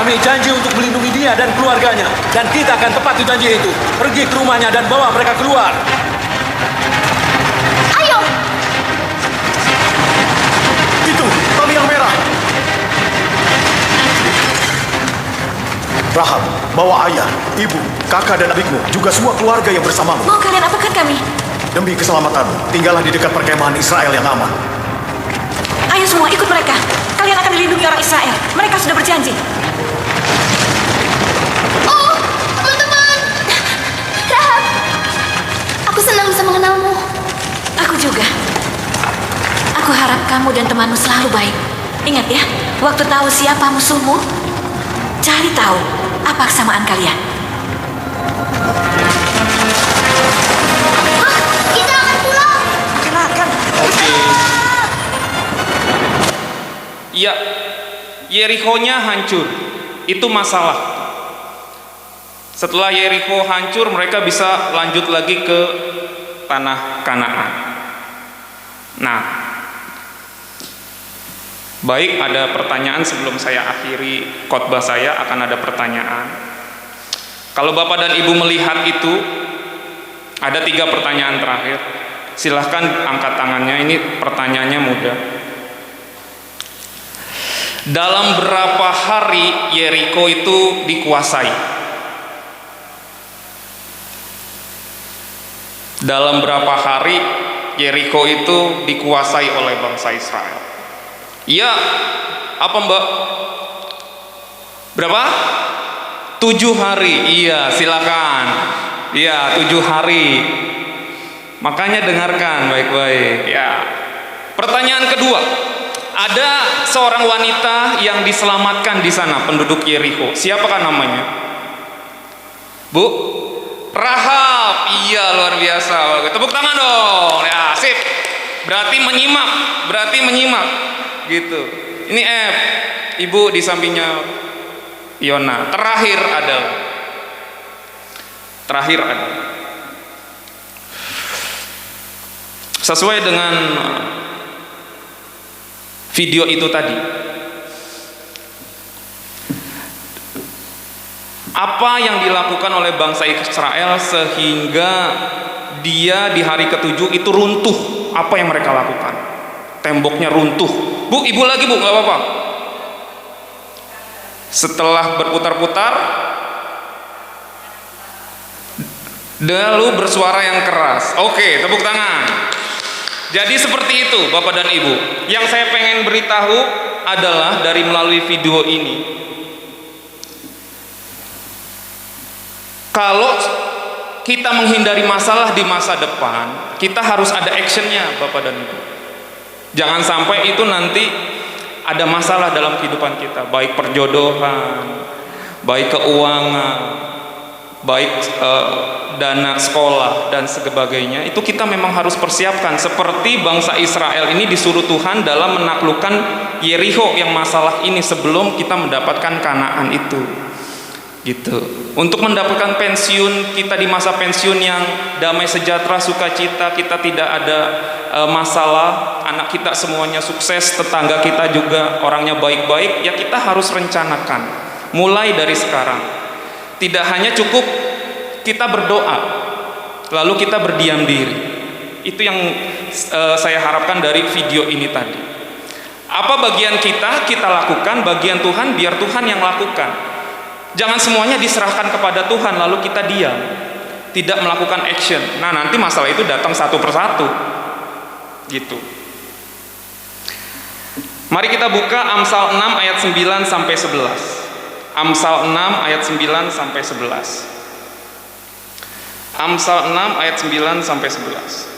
Kami janji untuk melindungi dia dan keluarganya. Dan kita akan tepati janji itu. Pergi ke rumahnya dan bawa mereka keluar. Ayo! Itu, tali yang merah. Rahab, bawa ayah, ibu, kakak dan adikmu, juga semua keluarga yang bersamamu. Mau kalian apakan kami? Demi keselamatanmu, tinggallah di dekat perkemahan Israel yang aman. Ayo semua ikut mereka. Kalian akan dilindungi orang Israel. Mereka sudah berjanji. Oh, teman-teman. Rahab, aku senang bisa mengenalmu. Aku juga. Aku harap kamu dan temanmu selalu baik. Ingat ya, waktu tahu siapa musuhmu, cari tahu apa kesamaan kalian. Kita akan pulang. Silakan. Oke. Ya, Yerikhonya hancur. Itu masalah. Setelah Yerikho hancur, mereka bisa lanjut lagi ke tanah Kanaan. Nah, baik, ada pertanyaan sebelum saya akhiri khotbah saya, akan ada pertanyaan. Kalau Bapak dan Ibu melihat itu, ada 3 pertanyaan terakhir. Silahkan angkat tangannya, ini pertanyaannya mudah. Dalam berapa hari Yerikho itu dikuasai? Dalam berapa hari Yerikho itu dikuasai oleh bangsa Israel? Ya, apa Mbak? Berapa? 7 hari. Iya, silakan. Iya, 7 hari. Makanya dengarkan baik-baik. Ya. Pertanyaan kedua. Ada seorang wanita yang diselamatkan di sana, penduduk Yerikho. Siapakah namanya? Bu? Rahab. Iya, luar biasa. Tepuk tangan dong. Ya, sip. Berarti menyimak. Gitu. Ini F. Ibu di sampingnya Yona. Terakhir adalah sesuai dengan video itu tadi. Apa yang dilakukan oleh bangsa Israel sehingga dia di hari ke-7 itu runtuh? Apa yang mereka lakukan? Temboknya runtuh. Bu, ibu lagi bu, nggak apa-apa. Setelah berputar-putar, lalu bersuara yang keras. Oke, tepuk tangan. Jadi seperti itu Bapak dan Ibu. Yang saya pengen beritahu adalah dari melalui video ini, kalau kita menghindari masalah di masa depan, kita harus ada actionnya Bapak dan Ibu. Jangan sampai itu nanti ada masalah dalam kehidupan kita, baik perjodohan, baik keuangan, baik dana sekolah dan sebagainya. Itu kita memang harus persiapkan. Seperti bangsa Israel ini disuruh Tuhan dalam menaklukkan Yerikho yang masalah ini sebelum kita mendapatkan Kanaan itu. Gitu. Untuk mendapatkan pensiun, kita di masa pensiun yang damai sejahtera, sukacita, kita tidak ada masalah, anak kita semuanya sukses, tetangga kita juga orangnya baik-baik, ya kita harus rencanakan mulai dari sekarang. Tidak hanya cukup kita berdoa lalu kita berdiam diri. Itu yang saya harapkan dari video ini tadi. Apa bagian kita lakukan, bagian Tuhan biar Tuhan yang lakukan. Jangan semuanya diserahkan kepada Tuhan lalu kita diam, tidak melakukan action. Nah, nanti masalah itu datang satu persatu. Gitu. Mari kita buka Amsal 6 ayat 9 sampai 11. Amsal 6 ayat 9 sampai 11. Amsal 6 ayat 9 sampai 11.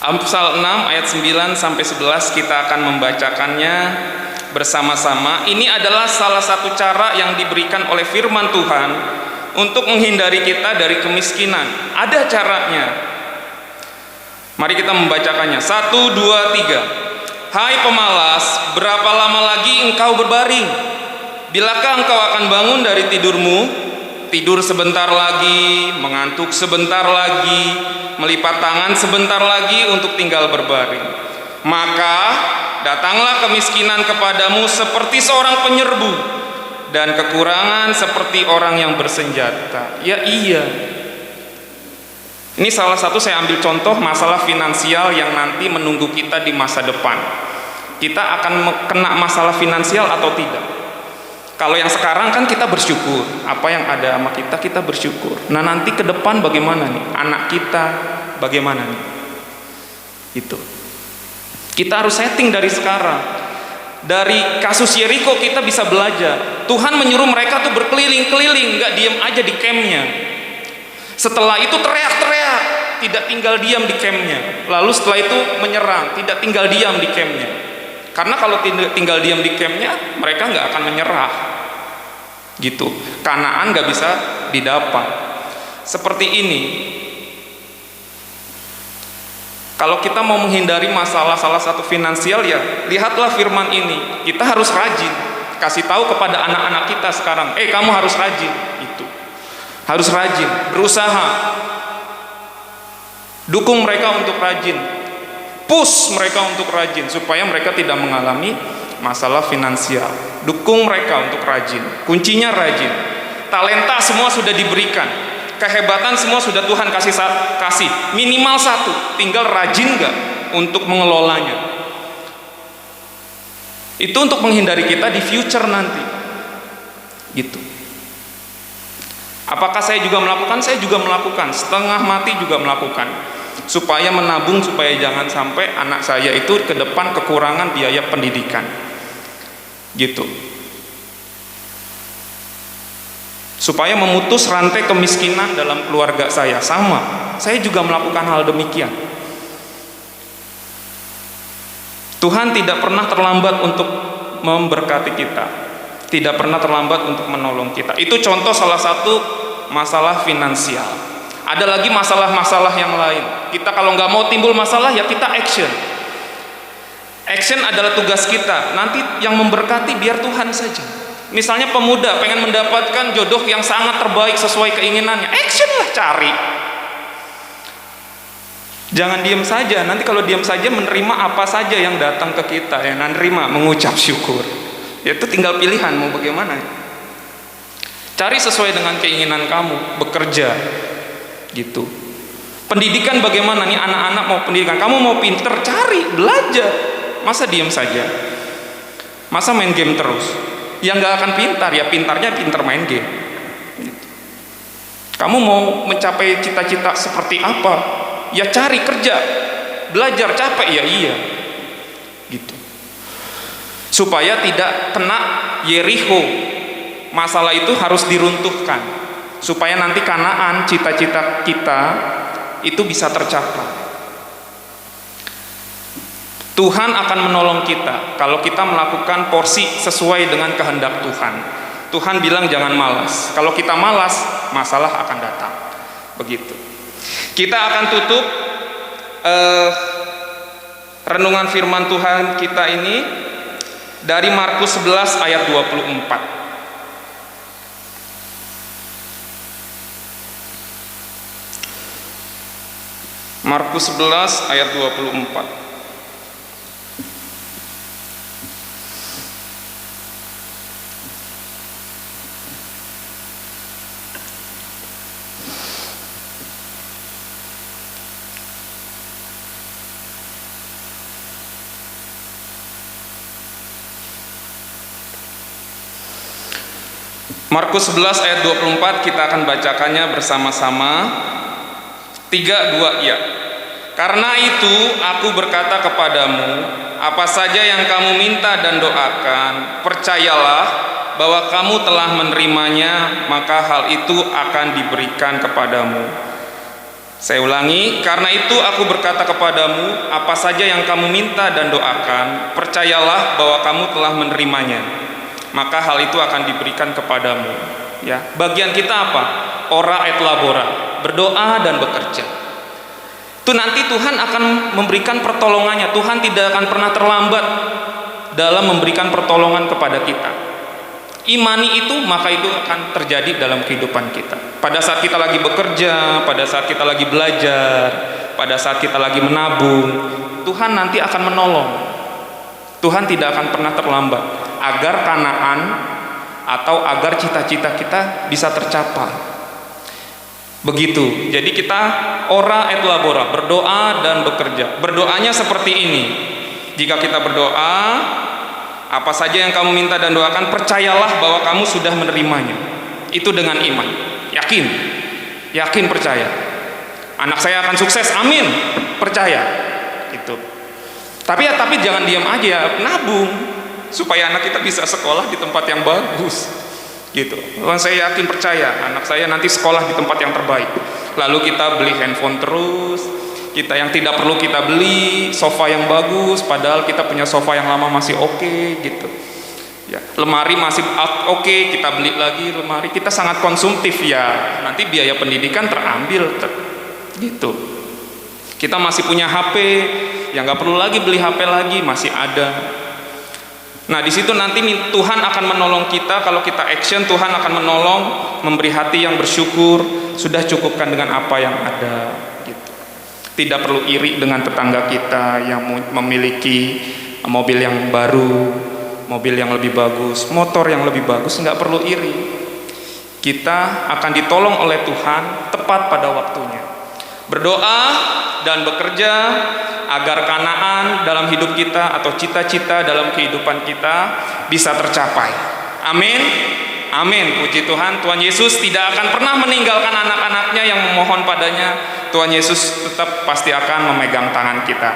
Amsal 6 ayat 9 sampai 11 kita akan membacakannya bersama-sama. Ini adalah salah satu cara yang diberikan oleh firman Tuhan untuk menghindari kita dari kemiskinan. Ada caranya. Mari kita membacakannya. 1, 2, 3. Hai pemalas, berapa lama lagi engkau berbaring? Bilakah engkau akan bangun dari tidurmu? Tidur sebentar lagi, mengantuk sebentar lagi, melipat tangan sebentar lagi untuk tinggal berbaring. Maka datanglah kemiskinan kepadamu seperti seorang penyerbu, dan kekurangan seperti orang yang bersenjata. Ya iya. Ini salah satu saya ambil contoh masalah finansial yang nanti menunggu kita di masa depan. Kita akan kena masalah finansial atau tidak? Kalau yang sekarang kan kita bersyukur, apa yang ada sama kita, kita bersyukur. Nah nanti ke depan bagaimana nih? Anak kita bagaimana nih? Itu. Kita harus setting dari sekarang. Dari kasus Yeriko kita bisa belajar. Tuhan menyuruh mereka tuh berkeliling-keliling, nggak diem aja di campnya. Setelah itu teriak-teriak, tidak tinggal diam di campnya. Lalu setelah itu menyerang, tidak tinggal diam di campnya. Karena kalau tinggal diam di campnya, mereka nggak akan menyerah. Gitu. Kanaan nggak bisa didapat. Seperti ini. Kalau kita mau menghindari masalah salah satu finansial, ya lihatlah firman ini. Kita harus rajin. Kasih tahu kepada anak-anak kita sekarang, kamu harus rajin. Itu. Harus rajin, berusaha. Dukung mereka untuk rajin. Push mereka untuk rajin supaya mereka tidak mengalami masalah finansial. Dukung mereka untuk rajin. Kuncinya rajin. Talenta semua sudah diberikan. Kehebatan semua sudah Tuhan kasih. Minimal satu, tinggal rajin nggak untuk mengelolanya. Itu untuk menghindari kita di future nanti. Gitu. Apakah saya juga melakukan? Saya juga melakukan. Setengah mati juga melakukan. Supaya menabung, supaya jangan sampai anak saya itu ke depan kekurangan biaya pendidikan. Gitu. Supaya memutus rantai kemiskinan dalam keluarga saya. Sama. Saya juga melakukan hal demikian. Tuhan tidak pernah terlambat untuk memberkati kita. Tidak pernah terlambat untuk menolong kita. Itu contoh salah satu masalah finansial. Ada lagi masalah-masalah yang lain. Kita kalau nggak mau timbul masalah, ya kita action. Action adalah tugas kita. Nanti yang memberkati biar Tuhan saja. Misalnya pemuda pengen mendapatkan jodoh yang sangat terbaik sesuai keinginannya, action lah, cari. Jangan diam saja. Nanti kalau diam saja menerima apa saja yang datang ke kita, ya menerima, mengucap syukur. Itu tinggal pilihan mau bagaimana. Cari sesuai dengan keinginan kamu, bekerja gitu. Pendidikan bagaimana nih, anak-anak mau pendidikan, kamu mau pinter, cari, belajar. Masa diam saja? Masa main game terus? Yang nggak akan pintar, ya pintarnya pintar main game. Kamu mau mencapai cita-cita seperti apa? Ya cari kerja, belajar, capek ya iya. Gitu. Supaya tidak kena Yeriko. Masalah itu harus diruntuhkan supaya nanti Kanaan, cita-cita kita itu bisa tercapai. Tuhan akan menolong kita kalau kita melakukan porsi sesuai dengan kehendak Tuhan. Tuhan bilang jangan malas. Kalau kita malas, masalah akan datang. Begitu. Kita akan tutup renungan firman Tuhan kita ini dari Markus 11 ayat 24. Markus 11 ayat 24. Markus 11 ayat 24 kita akan bacakannya bersama-sama. 3, 2, ya. Karena itu aku berkata kepadamu, apa saja yang kamu minta dan doakan, percayalah bahwa kamu telah menerimanya, maka hal itu akan diberikan kepadamu. Saya ulangi, karena itu aku berkata kepadamu, apa saja yang kamu minta dan doakan, percayalah bahwa kamu telah menerimanya, maka hal itu akan diberikan kepadamu. Ya, bagian kita apa? Ora et labora, berdoa dan bekerja. Itu nanti Tuhan akan memberikan pertolongannya. Tuhan tidak akan pernah terlambat dalam memberikan pertolongan kepada kita. Imani itu, maka itu akan terjadi dalam kehidupan kita. Pada saat kita lagi bekerja, pada saat kita lagi belajar, pada saat kita lagi menabung, Tuhan nanti akan menolong. Tuhan tidak akan pernah terlambat agar Kanaan atau agar cita-cita kita bisa tercapai. Begitu. Jadi kita ora et labora, berdoa dan bekerja. Berdoanya seperti ini. Jika kita berdoa, apa saja yang kamu minta dan doakan, percayalah bahwa kamu sudah menerimanya. Itu dengan iman. Yakin. Yakin, percaya. Anak saya akan sukses, amin. Percaya. Gitu. Tapi jangan diam aja, nabung supaya anak kita bisa sekolah di tempat yang bagus. Gitu. Saya yakin, percaya anak saya nanti sekolah di tempat yang terbaik. Lalu kita beli handphone terus, kita yang tidak perlu kita beli sofa yang bagus, padahal kita punya sofa yang lama masih oke, gitu. Ya, lemari masih oke, kita beli lagi lemari. Kita sangat konsumtif ya. Nanti biaya pendidikan terambil, gitu. Kita masih punya HP, yang nggak perlu lagi beli HP lagi, masih ada. Nah, di situ nanti Tuhan akan menolong kita. Kalau kita action, Tuhan akan menolong, memberi hati yang bersyukur. Sudah cukupkan dengan apa yang ada, gitu. Tidak perlu iri dengan tetangga kita yang memiliki mobil yang baru, mobil yang lebih bagus, motor yang lebih bagus. Nggak perlu iri. Kita akan ditolong oleh Tuhan tepat pada waktunya. Berdoa dan bekerja agar Kanaan dalam hidup kita atau cita-cita dalam kehidupan kita bisa tercapai. Amin. Amin. Puji Tuhan. Tuhan Yesus tidak akan pernah meninggalkan anak-anaknya yang memohon padanya. Tuhan Yesus tetap pasti akan memegang tangan kita.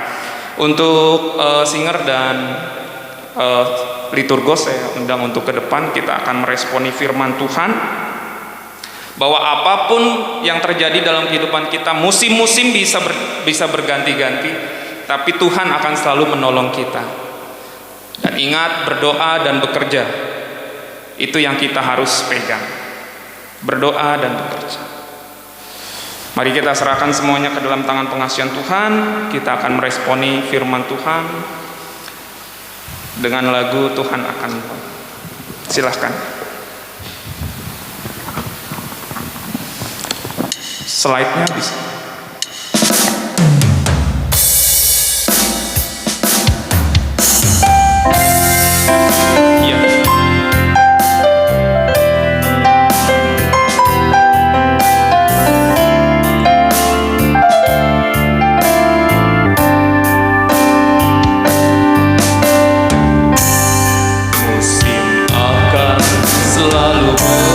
Untuk singer dan liturgos saya undang untuk ke depan. Kita akan meresponi firman Tuhan, bahwa apapun yang terjadi dalam kehidupan kita, musim-musim bisa berganti-ganti, tapi Tuhan akan selalu menolong kita. Dan ingat, berdoa dan bekerja, itu yang kita harus pegang. Berdoa dan bekerja. Mari kita serahkan semuanya ke dalam tangan pengasihan Tuhan. Kita akan meresponi firman Tuhan dengan lagu Tuhan akan. Silahkan. Slide-nya bisa. Iya. Musim akan selalu berganti.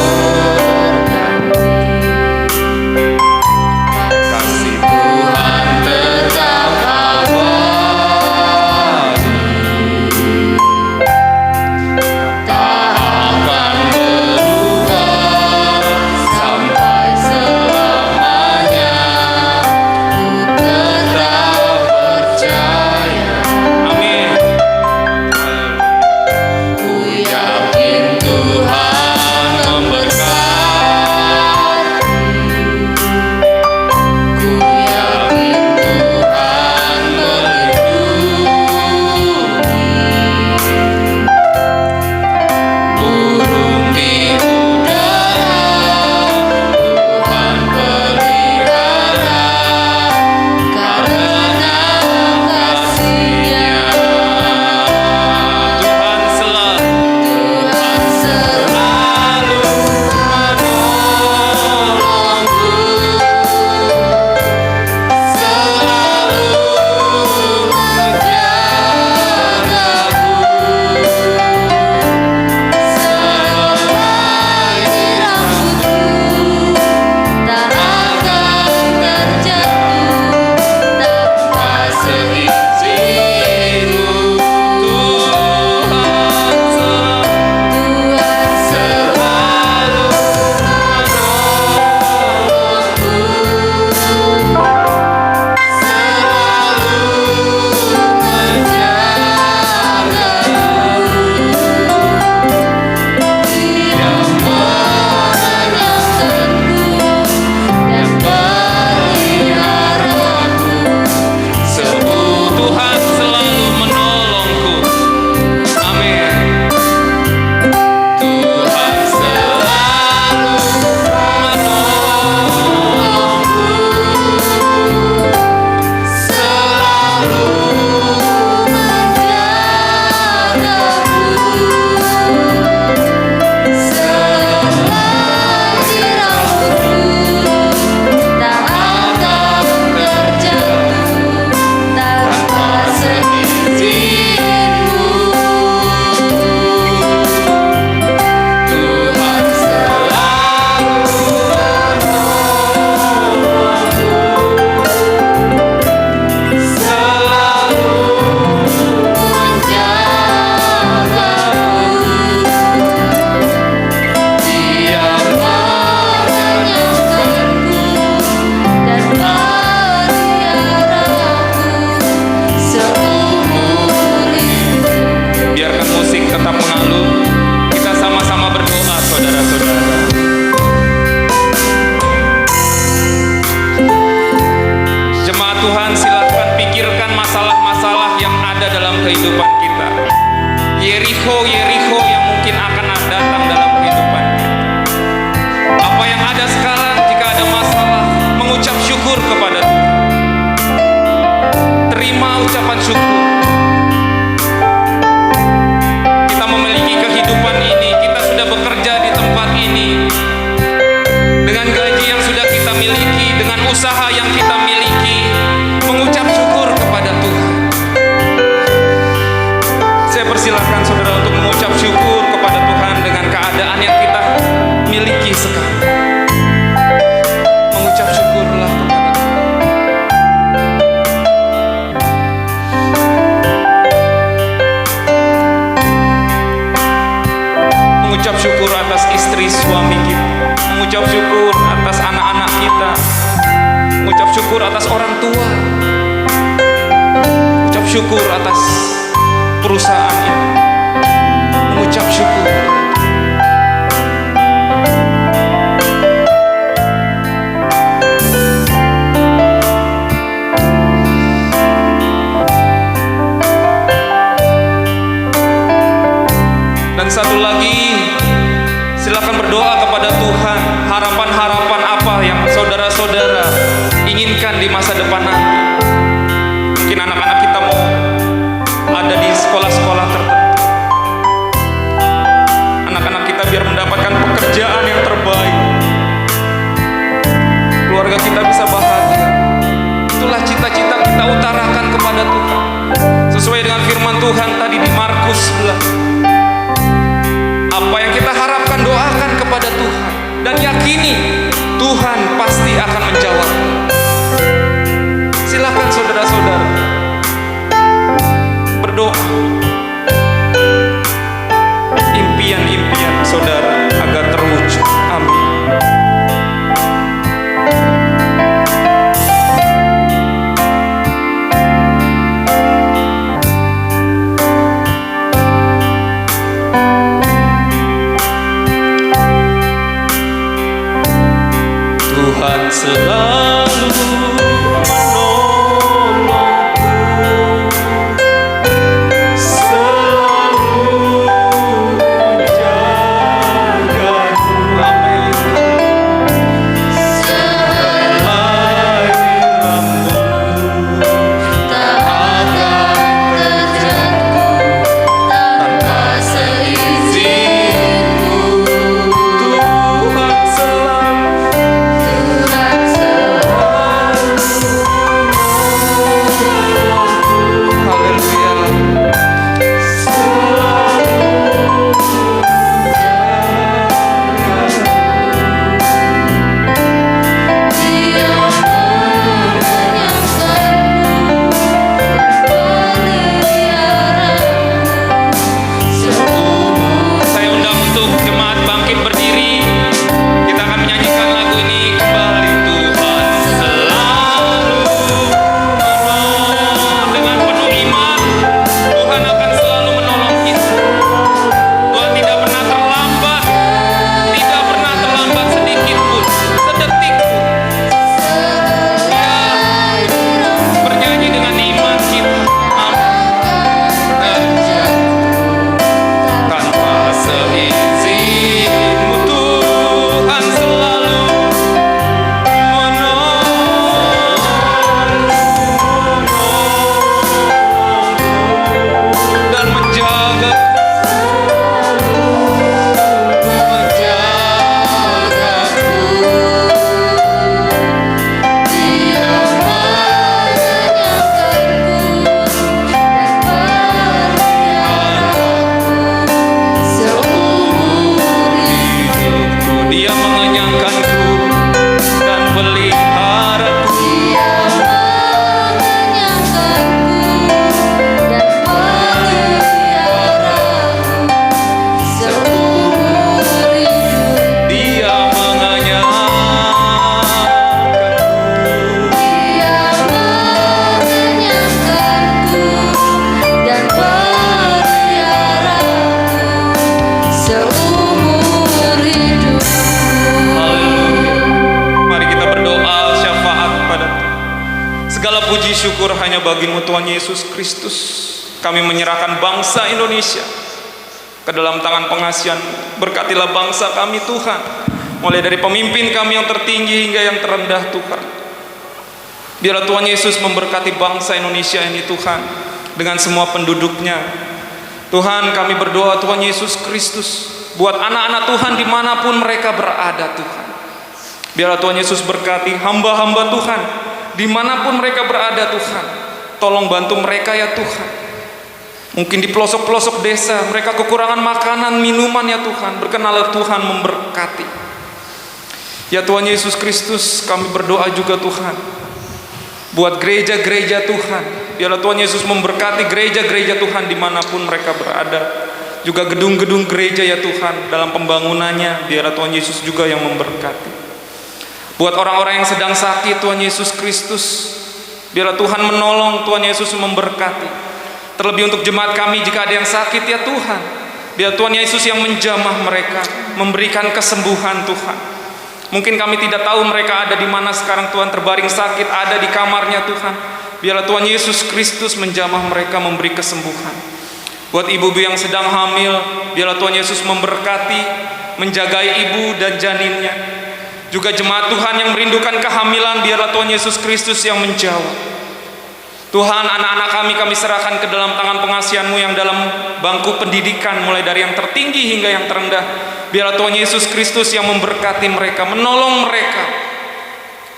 syukur kepada Tuhan. Terima ucapan syukur. Kita memiliki kehidupan ini, kita sudah bekerja di tempat ini dengan gaji yang sudah kita miliki, dengan usaha yang kita miliki, mengucap syukur kepada Tuhan. Saya persilahkan saudara untuk mengucap syukur kepada Tuhan dengan keadaan yang kita miliki sekarang. Mengucap syukurlah kepada Tuhan. Mengucap syukur atas istri suami kita, mengucap syukur atas anak-anak kita, mengucap syukur atas orang tua, mengucap syukur atas perusahaan ini, mengucap syukur. Dan satu lagi, silakan berdoa kepada Tuhan, harapan-harapan apa yang saudara-saudara inginkan di masa depan nanti. Mungkin anak-anak kita mau ada di sekolah-sekolah tertentu. Anak-anak kita biar mendapatkan pekerjaan yang terbaik. Keluarga kita bisa bahagia. Itulah cita-cita kita utarakan kepada Tuhan. Sesuai dengan firman Tuhan tadi di Markus 11. Apa yang kita harapkan, doakan kepada Tuhan dan yakini Tuhan pasti akan menjawab. Silakan saudara-saudara berdoa. Impian-impian saudara agar terwujud. Amin. Tuhan selalu menolongku, selalu menjagaku. Amin. Selai rambutmu tak akan terjatuh tanpa seizinmu. Tuhan selalu puji syukur hanya bagi-Mu Tuhan Yesus Kristus. Kami menyerahkan bangsa Indonesia ke dalam tangan pengasihan. Berkatilah bangsa kami Tuhan, mulai dari pemimpin kami yang tertinggi hingga yang terendah Tuhan. Biarlah Tuhan Yesus memberkati bangsa Indonesia ini Tuhan, dengan semua penduduknya. Tuhan, kami berdoa Tuhan Yesus Kristus, buat anak-anak Tuhan dimanapun mereka berada Tuhan. Biarlah Tuhan Yesus berkati hamba-hamba Tuhan, dimanapun mereka berada Tuhan. Tolong bantu mereka ya Tuhan. Mungkin di pelosok-pelosok desa mereka kekurangan makanan, minuman ya Tuhan. Berkenalah Tuhan memberkati. Ya Tuhan Yesus Kristus, kami berdoa juga Tuhan, buat gereja-gereja Tuhan. Biarlah Tuhan Yesus memberkati gereja-gereja Tuhan dimanapun mereka berada. Juga gedung-gedung gereja ya Tuhan, dalam pembangunannya biarlah Tuhan Yesus juga yang memberkati. Buat orang-orang yang sedang sakit Tuhan Yesus Kristus, biarlah Tuhan menolong, Tuhan Yesus memberkati. Terlebih untuk jemaat kami jika ada yang sakit ya Tuhan, biar Tuhan Yesus yang menjamah mereka, memberikan kesembuhan Tuhan. Mungkin kami tidak tahu mereka ada di mana sekarang Tuhan, terbaring sakit, ada di kamarnya Tuhan. Biarlah Tuhan Yesus Kristus menjamah mereka, memberi kesembuhan. Buat ibu-ibu yang sedang hamil, biarlah Tuhan Yesus memberkati, menjagai ibu dan janinnya. Juga jemaat Tuhan yang merindukan kehamilan, biarlah Tuhan Yesus Kristus yang menjawab. Tuhan, anak-anak kami serahkan ke dalam tangan pengasihan-Mu yang dalam bangku pendidikan, mulai dari yang tertinggi hingga yang terendah. Biarlah Tuhan Yesus Kristus yang memberkati mereka, menolong mereka.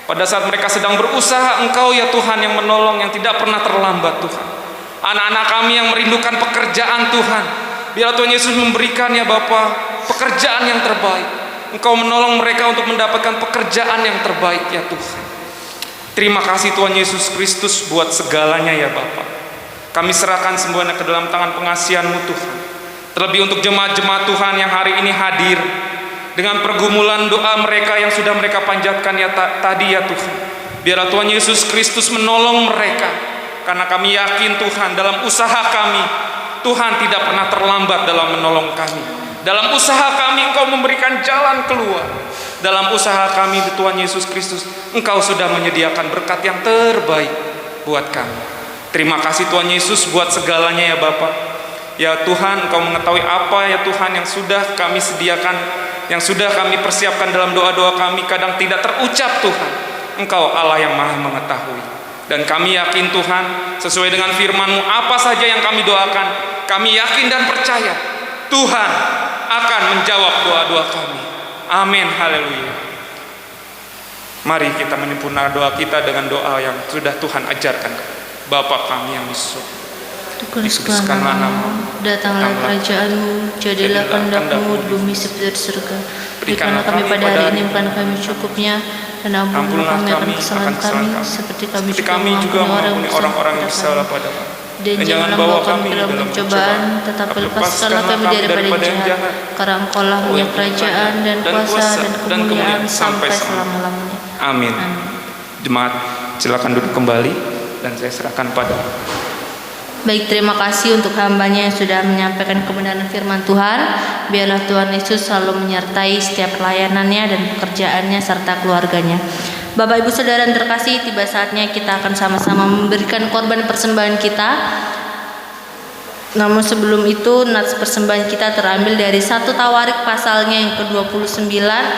Pada saat mereka sedang berusaha, Engkau ya Tuhan yang menolong, yang tidak pernah terlambat Tuhan. Anak-anak kami yang merindukan pekerjaan Tuhan, biarlah Tuhan Yesus memberikan ya Bapa pekerjaan yang terbaik. Engkau menolong mereka untuk mendapatkan pekerjaan yang terbaik ya Tuhan. Terima kasih Tuhan Yesus Kristus buat segalanya ya Bapa. Kami serahkan semuanya ke dalam tangan pengasihan-Mu Tuhan. Terlebih untuk jemaat-jemaat Tuhan yang hari ini hadir, dengan pergumulan doa mereka yang sudah mereka panjatkan ya tadi ya Tuhan. Biarlah Tuhan Yesus Kristus menolong mereka. Karena kami yakin Tuhan, dalam usaha kami, Tuhan tidak pernah terlambat dalam menolong kami. Dalam usaha kami Engkau memberikan jalan keluar. Dalam usaha kami Tuhan Yesus Kristus, Engkau sudah menyediakan berkat yang terbaik buat kami. Terima kasih Tuhan Yesus buat segalanya ya Bapa. Ya Tuhan, Engkau mengetahui apa ya Tuhan yang sudah kami sediakan, yang sudah kami persiapkan dalam doa-doa kami. Kadang tidak terucap Tuhan. Engkau Allah yang maha mengetahui. Dan kami yakin Tuhan, sesuai dengan firman-Mu, apa saja yang kami doakan, kami yakin dan percaya Tuhan akan menjawab doa-doa kami. Amin, haleluya. Mari kita menyempurnakan doa kita dengan doa yang sudah Tuhan ajarkan. Bapa kami yang di surga, dikuduskanlah namamu, datanglah kerajaan-Mu, jadilah kehendak-Mu di bumi seperti di surga. Berikanlah kami pada hari ini makan kami cukupnya, dan ampunilah kami akan kesalahan kami, seperti kami juga mengampuni orang-orang yang bersalah pada kami. Dan jangan bawa kami ke dalam pencobaan, tetapi lepaskanlah kami daripada yang jahat. Karena Engkau-lah punya kerajaan dan kuasa dan kemuliaan sampai selama-lamanya. Amin. Jemaat, silakan duduk kembali dan saya serahkan pada. Baik, terima kasih untuk hambanya yang sudah menyampaikan kebenaran firman Tuhan. Biarlah Tuhan Yesus selalu menyertai setiap pelayanannya dan pekerjaannya serta keluarganya. Bapak Ibu Saudara yang terkasih, tiba saatnya kita akan sama-sama memberikan korban persembahan kita. Namun sebelum itu, nats persembahan kita terambil dari 1 Tawarik pasalnya yang ke-29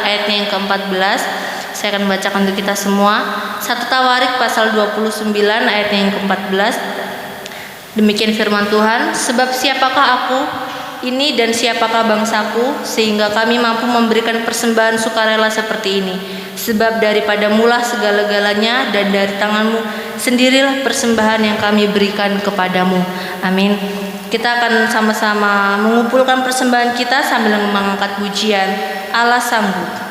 ayatnya yang ke-14. Saya akan bacakan untuk kita semua. 1 Tawarik pasal 29 ayatnya yang ke-14. Demikian firman Tuhan, sebab siapakah aku ini dan siapakah bangsaku, sehingga kami mampu memberikan persembahan sukarela seperti ini. Sebab daripada mula segala-galanya, dan dari tangan-Mu sendirilah persembahan yang kami berikan kepadamu. Amin. Kita akan sama-sama mengumpulkan persembahan kita sambil mengangkat pujian Allah sanggup.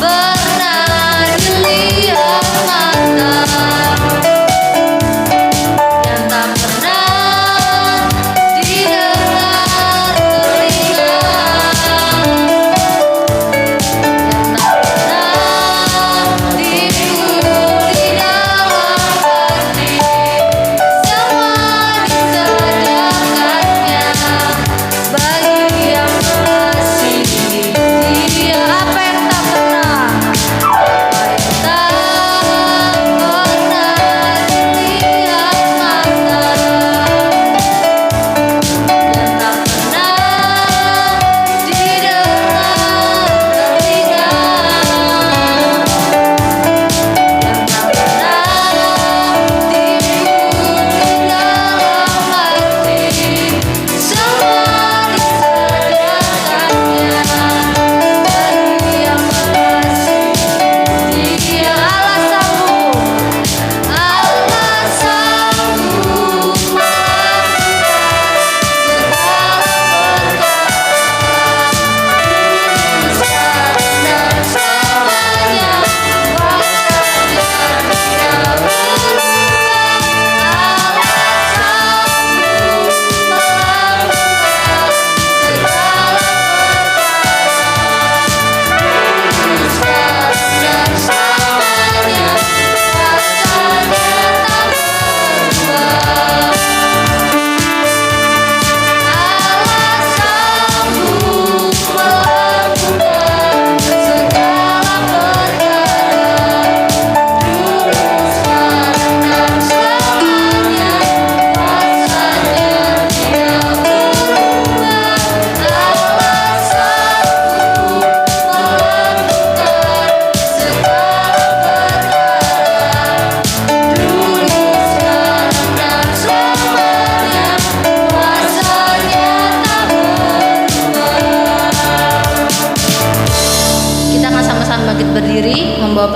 Pernah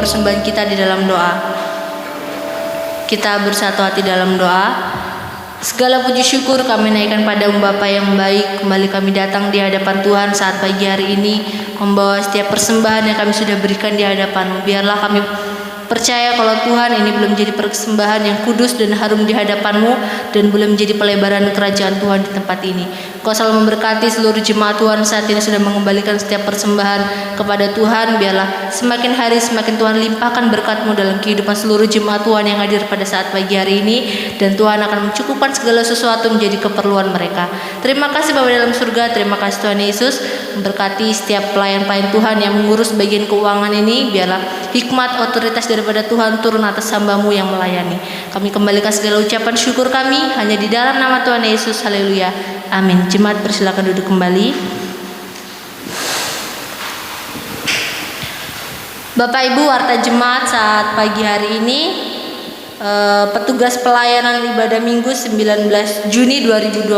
persembahan kita di dalam doa. Kita bersatu hati dalam doa. Segala puji syukur kami naikkan pada Bapa yang baik. Kembali kami datang di hadapan Tuhan saat pagi hari ini, membawa setiap persembahan yang kami sudah berikan di hadapan-Mu. Biarlah kami percaya kalau Tuhan ini belum menjadi persembahan yang kudus dan harum di hadapan-Mu, dan belum menjadi pelebaran kerajaan Tuhan di tempat ini. Kau selalu memberkati seluruh jemaat Tuhan saat ini sudah mengembalikan setiap persembahan kepada Tuhan. Biarlah semakin hari semakin Tuhan limpahkan berkat-Mu dalam kehidupan seluruh jemaat Tuhan yang hadir pada saat pagi hari ini, dan Tuhan akan mencukupkan segala sesuatu menjadi keperluan mereka. Terima kasih Bapa dalam surga, terima kasih Tuhan Yesus, memberkati setiap pelayan-pelayan Tuhan yang mengurus bagian keuangan ini. Biarlah hikmat otoritas daripada Tuhan turun atas hamba-Mu yang melayani. Kami kembalikan segala ucapan syukur kami hanya di dalam nama Tuhan Yesus. Haleluya, amin. Jemaat persilakan duduk kembali. Bapak Ibu warta jemaat, saat pagi hari ini petugas pelayanan ibadah minggu 19 Juni 2022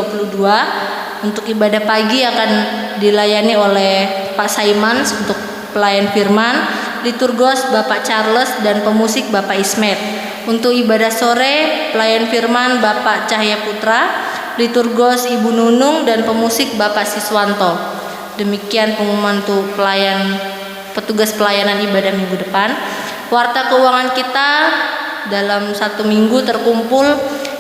untuk ibadah pagi akan dilayani oleh Pak Saimans untuk pelayan firman, liturgos Bapak Charles, dan pemusik Bapak Ismet. Untuk ibadah sore, pelayan firman Bapak Cahya Putra, liturgos Ibu Nunung, dan pemusik Bapak Siswanto. Demikian pengumuman untuk petugas pelayanan ibadah minggu depan. Warta keuangan kita dalam satu minggu terkumpul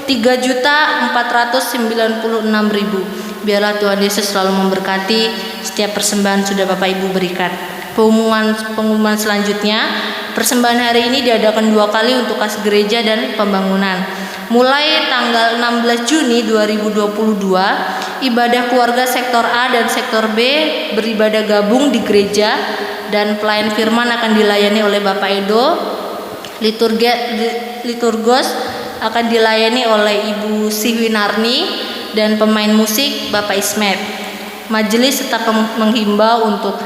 3.496.000. Biarlah Tuhan Yesus selalu memberkati setiap persembahan sudah Bapak Ibu berikan. Pengumuman selanjutnya, persembahan hari ini diadakan 2 kali untuk kas gereja dan pembangunan. Mulai tanggal 16 Juni 2022, ibadah keluarga sektor A dan sektor B beribadah gabung di gereja, dan pelayan firman akan dilayani oleh Bapak Edo. Liturgos akan dilayani oleh Ibu Siwinarni, dan pemain musik Bapak Ismet. Majelis tetap menghimbau untuk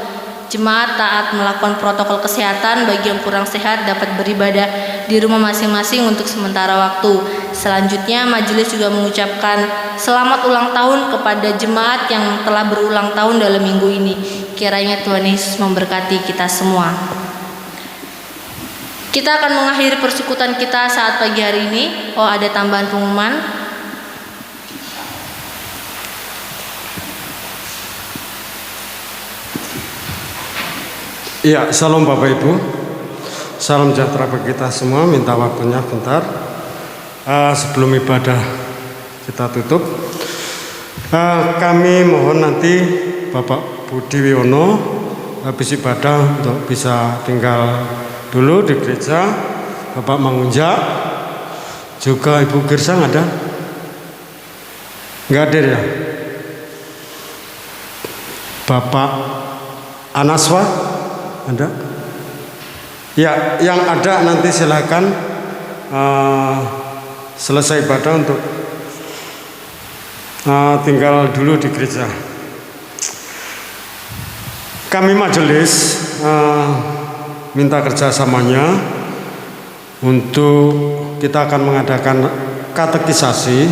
jemaat taat melakukan protokol kesehatan. Bagi yang kurang sehat dapat beribadah di rumah masing-masing untuk sementara waktu. Selanjutnya majelis juga mengucapkan selamat ulang tahun kepada jemaat yang telah berulang tahun dalam minggu ini. Kiranya Tuhan Yesus memberkati kita semua. Kita akan mengakhiri persekutuan kita saat pagi hari ini. Oh, ada tambahan pengumuman. Iya, salam Bapak Ibu, salam sejahtera bagi kita semua. Minta waktunya bentar sebelum ibadah kita tutup. Kami mohon nanti Bapak Budi Wiono habis ibadah untuk bisa tinggal dulu di gereja. Bapak Mangunjak, juga Ibu Girsang ada? Nggak hadir ya? Bapak Anaswa ada? Ya, yang ada nanti silakan selesai ibadah untuk tinggal dulu di gereja. Kami majelis minta kerjasamanya untuk kita akan mengadakan katekisasi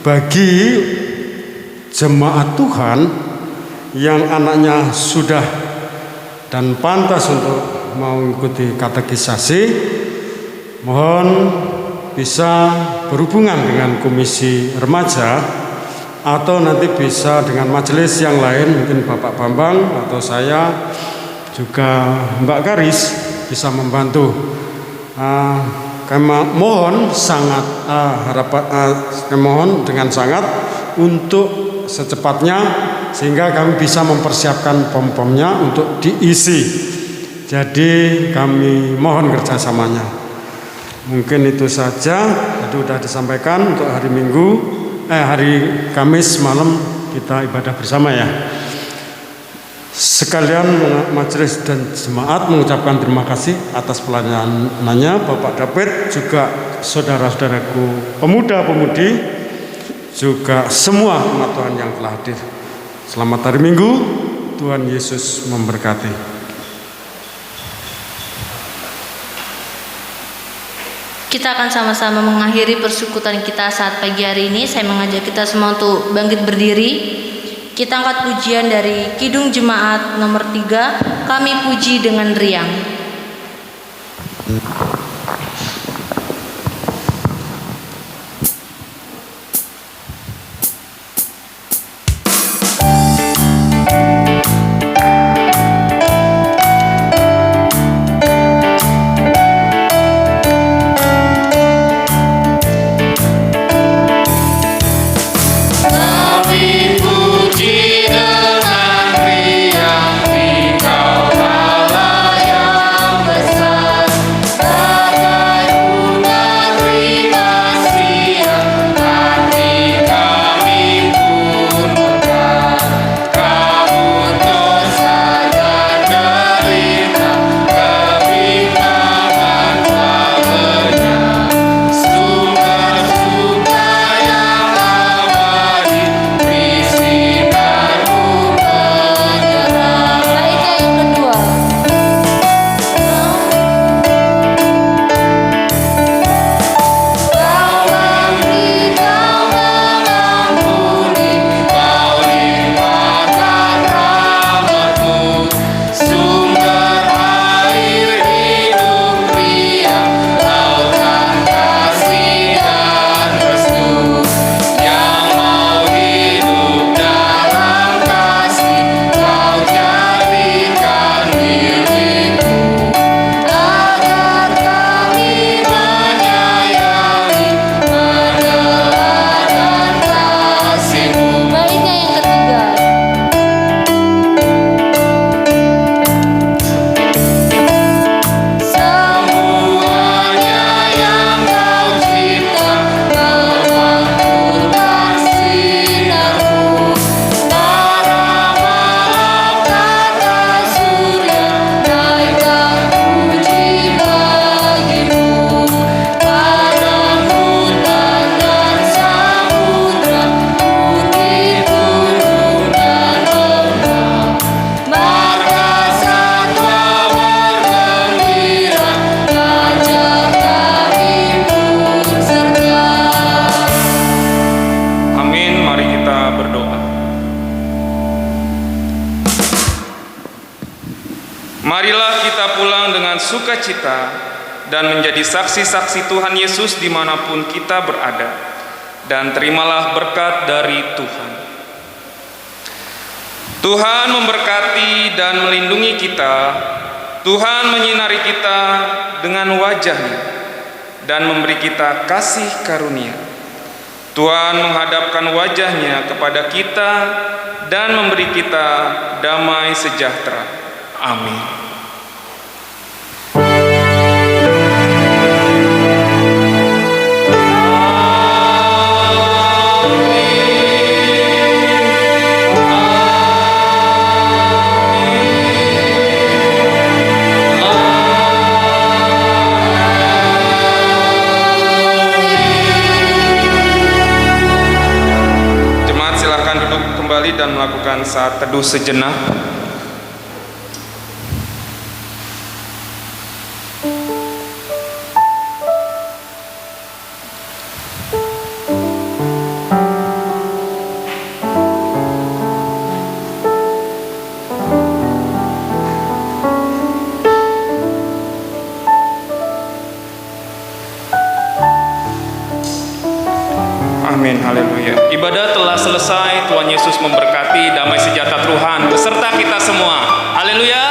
bagi jemaat Tuhan yang anaknya sudah dan pantas untuk mengikuti katekisasi. Mohon bisa berhubungan dengan komisi remaja atau nanti bisa dengan majelis yang lain, mungkin Bapak Bambang atau saya, juga Mbak Karis bisa membantu. Kami mohon sangat mohon dengan sangat untuk secepatnya, sehingga kami bisa mempersiapkan pom-pomnya untuk diisi. Jadi kami mohon kerjasamanya. Mungkin itu saja. Tadi sudah disampaikan untuk hari hari Kamis malam kita ibadah bersama ya. Sekalian majelis dan jemaat mengucapkan terima kasih atas pelayanannya Bapak David, juga saudara-saudaraku pemuda-pemudi, juga semua umat Tuhan yang telah hadir. Selamat hari Minggu, Tuhan Yesus memberkati. Kita akan sama-sama mengakhiri persekutuan kita saat pagi hari ini. Saya mengajak kita semua untuk bangkit berdiri. Kita angkat pujian dari Kidung Jemaat nomor 3, Kami Puji dengan Riang. Marilah kita pulang dengan sukacita dan menjadi saksi-saksi Tuhan Yesus dimanapun kita berada, dan terimalah berkat dari Tuhan. Tuhan memberkati dan melindungi kita. Tuhan menyinari kita dengan wajah-Nya dan memberi kita kasih karunia. Tuhan menghadapkan wajah-Nya kepada kita dan memberi kita damai sejahtera. Amin. Dan melakukan saat teduh sejenak. Amin, haleluya. Ibadah telah selesai. Tuhan Yesus memberkati. Damai sejahtera Tuhan beserta kita semua. Haleluya.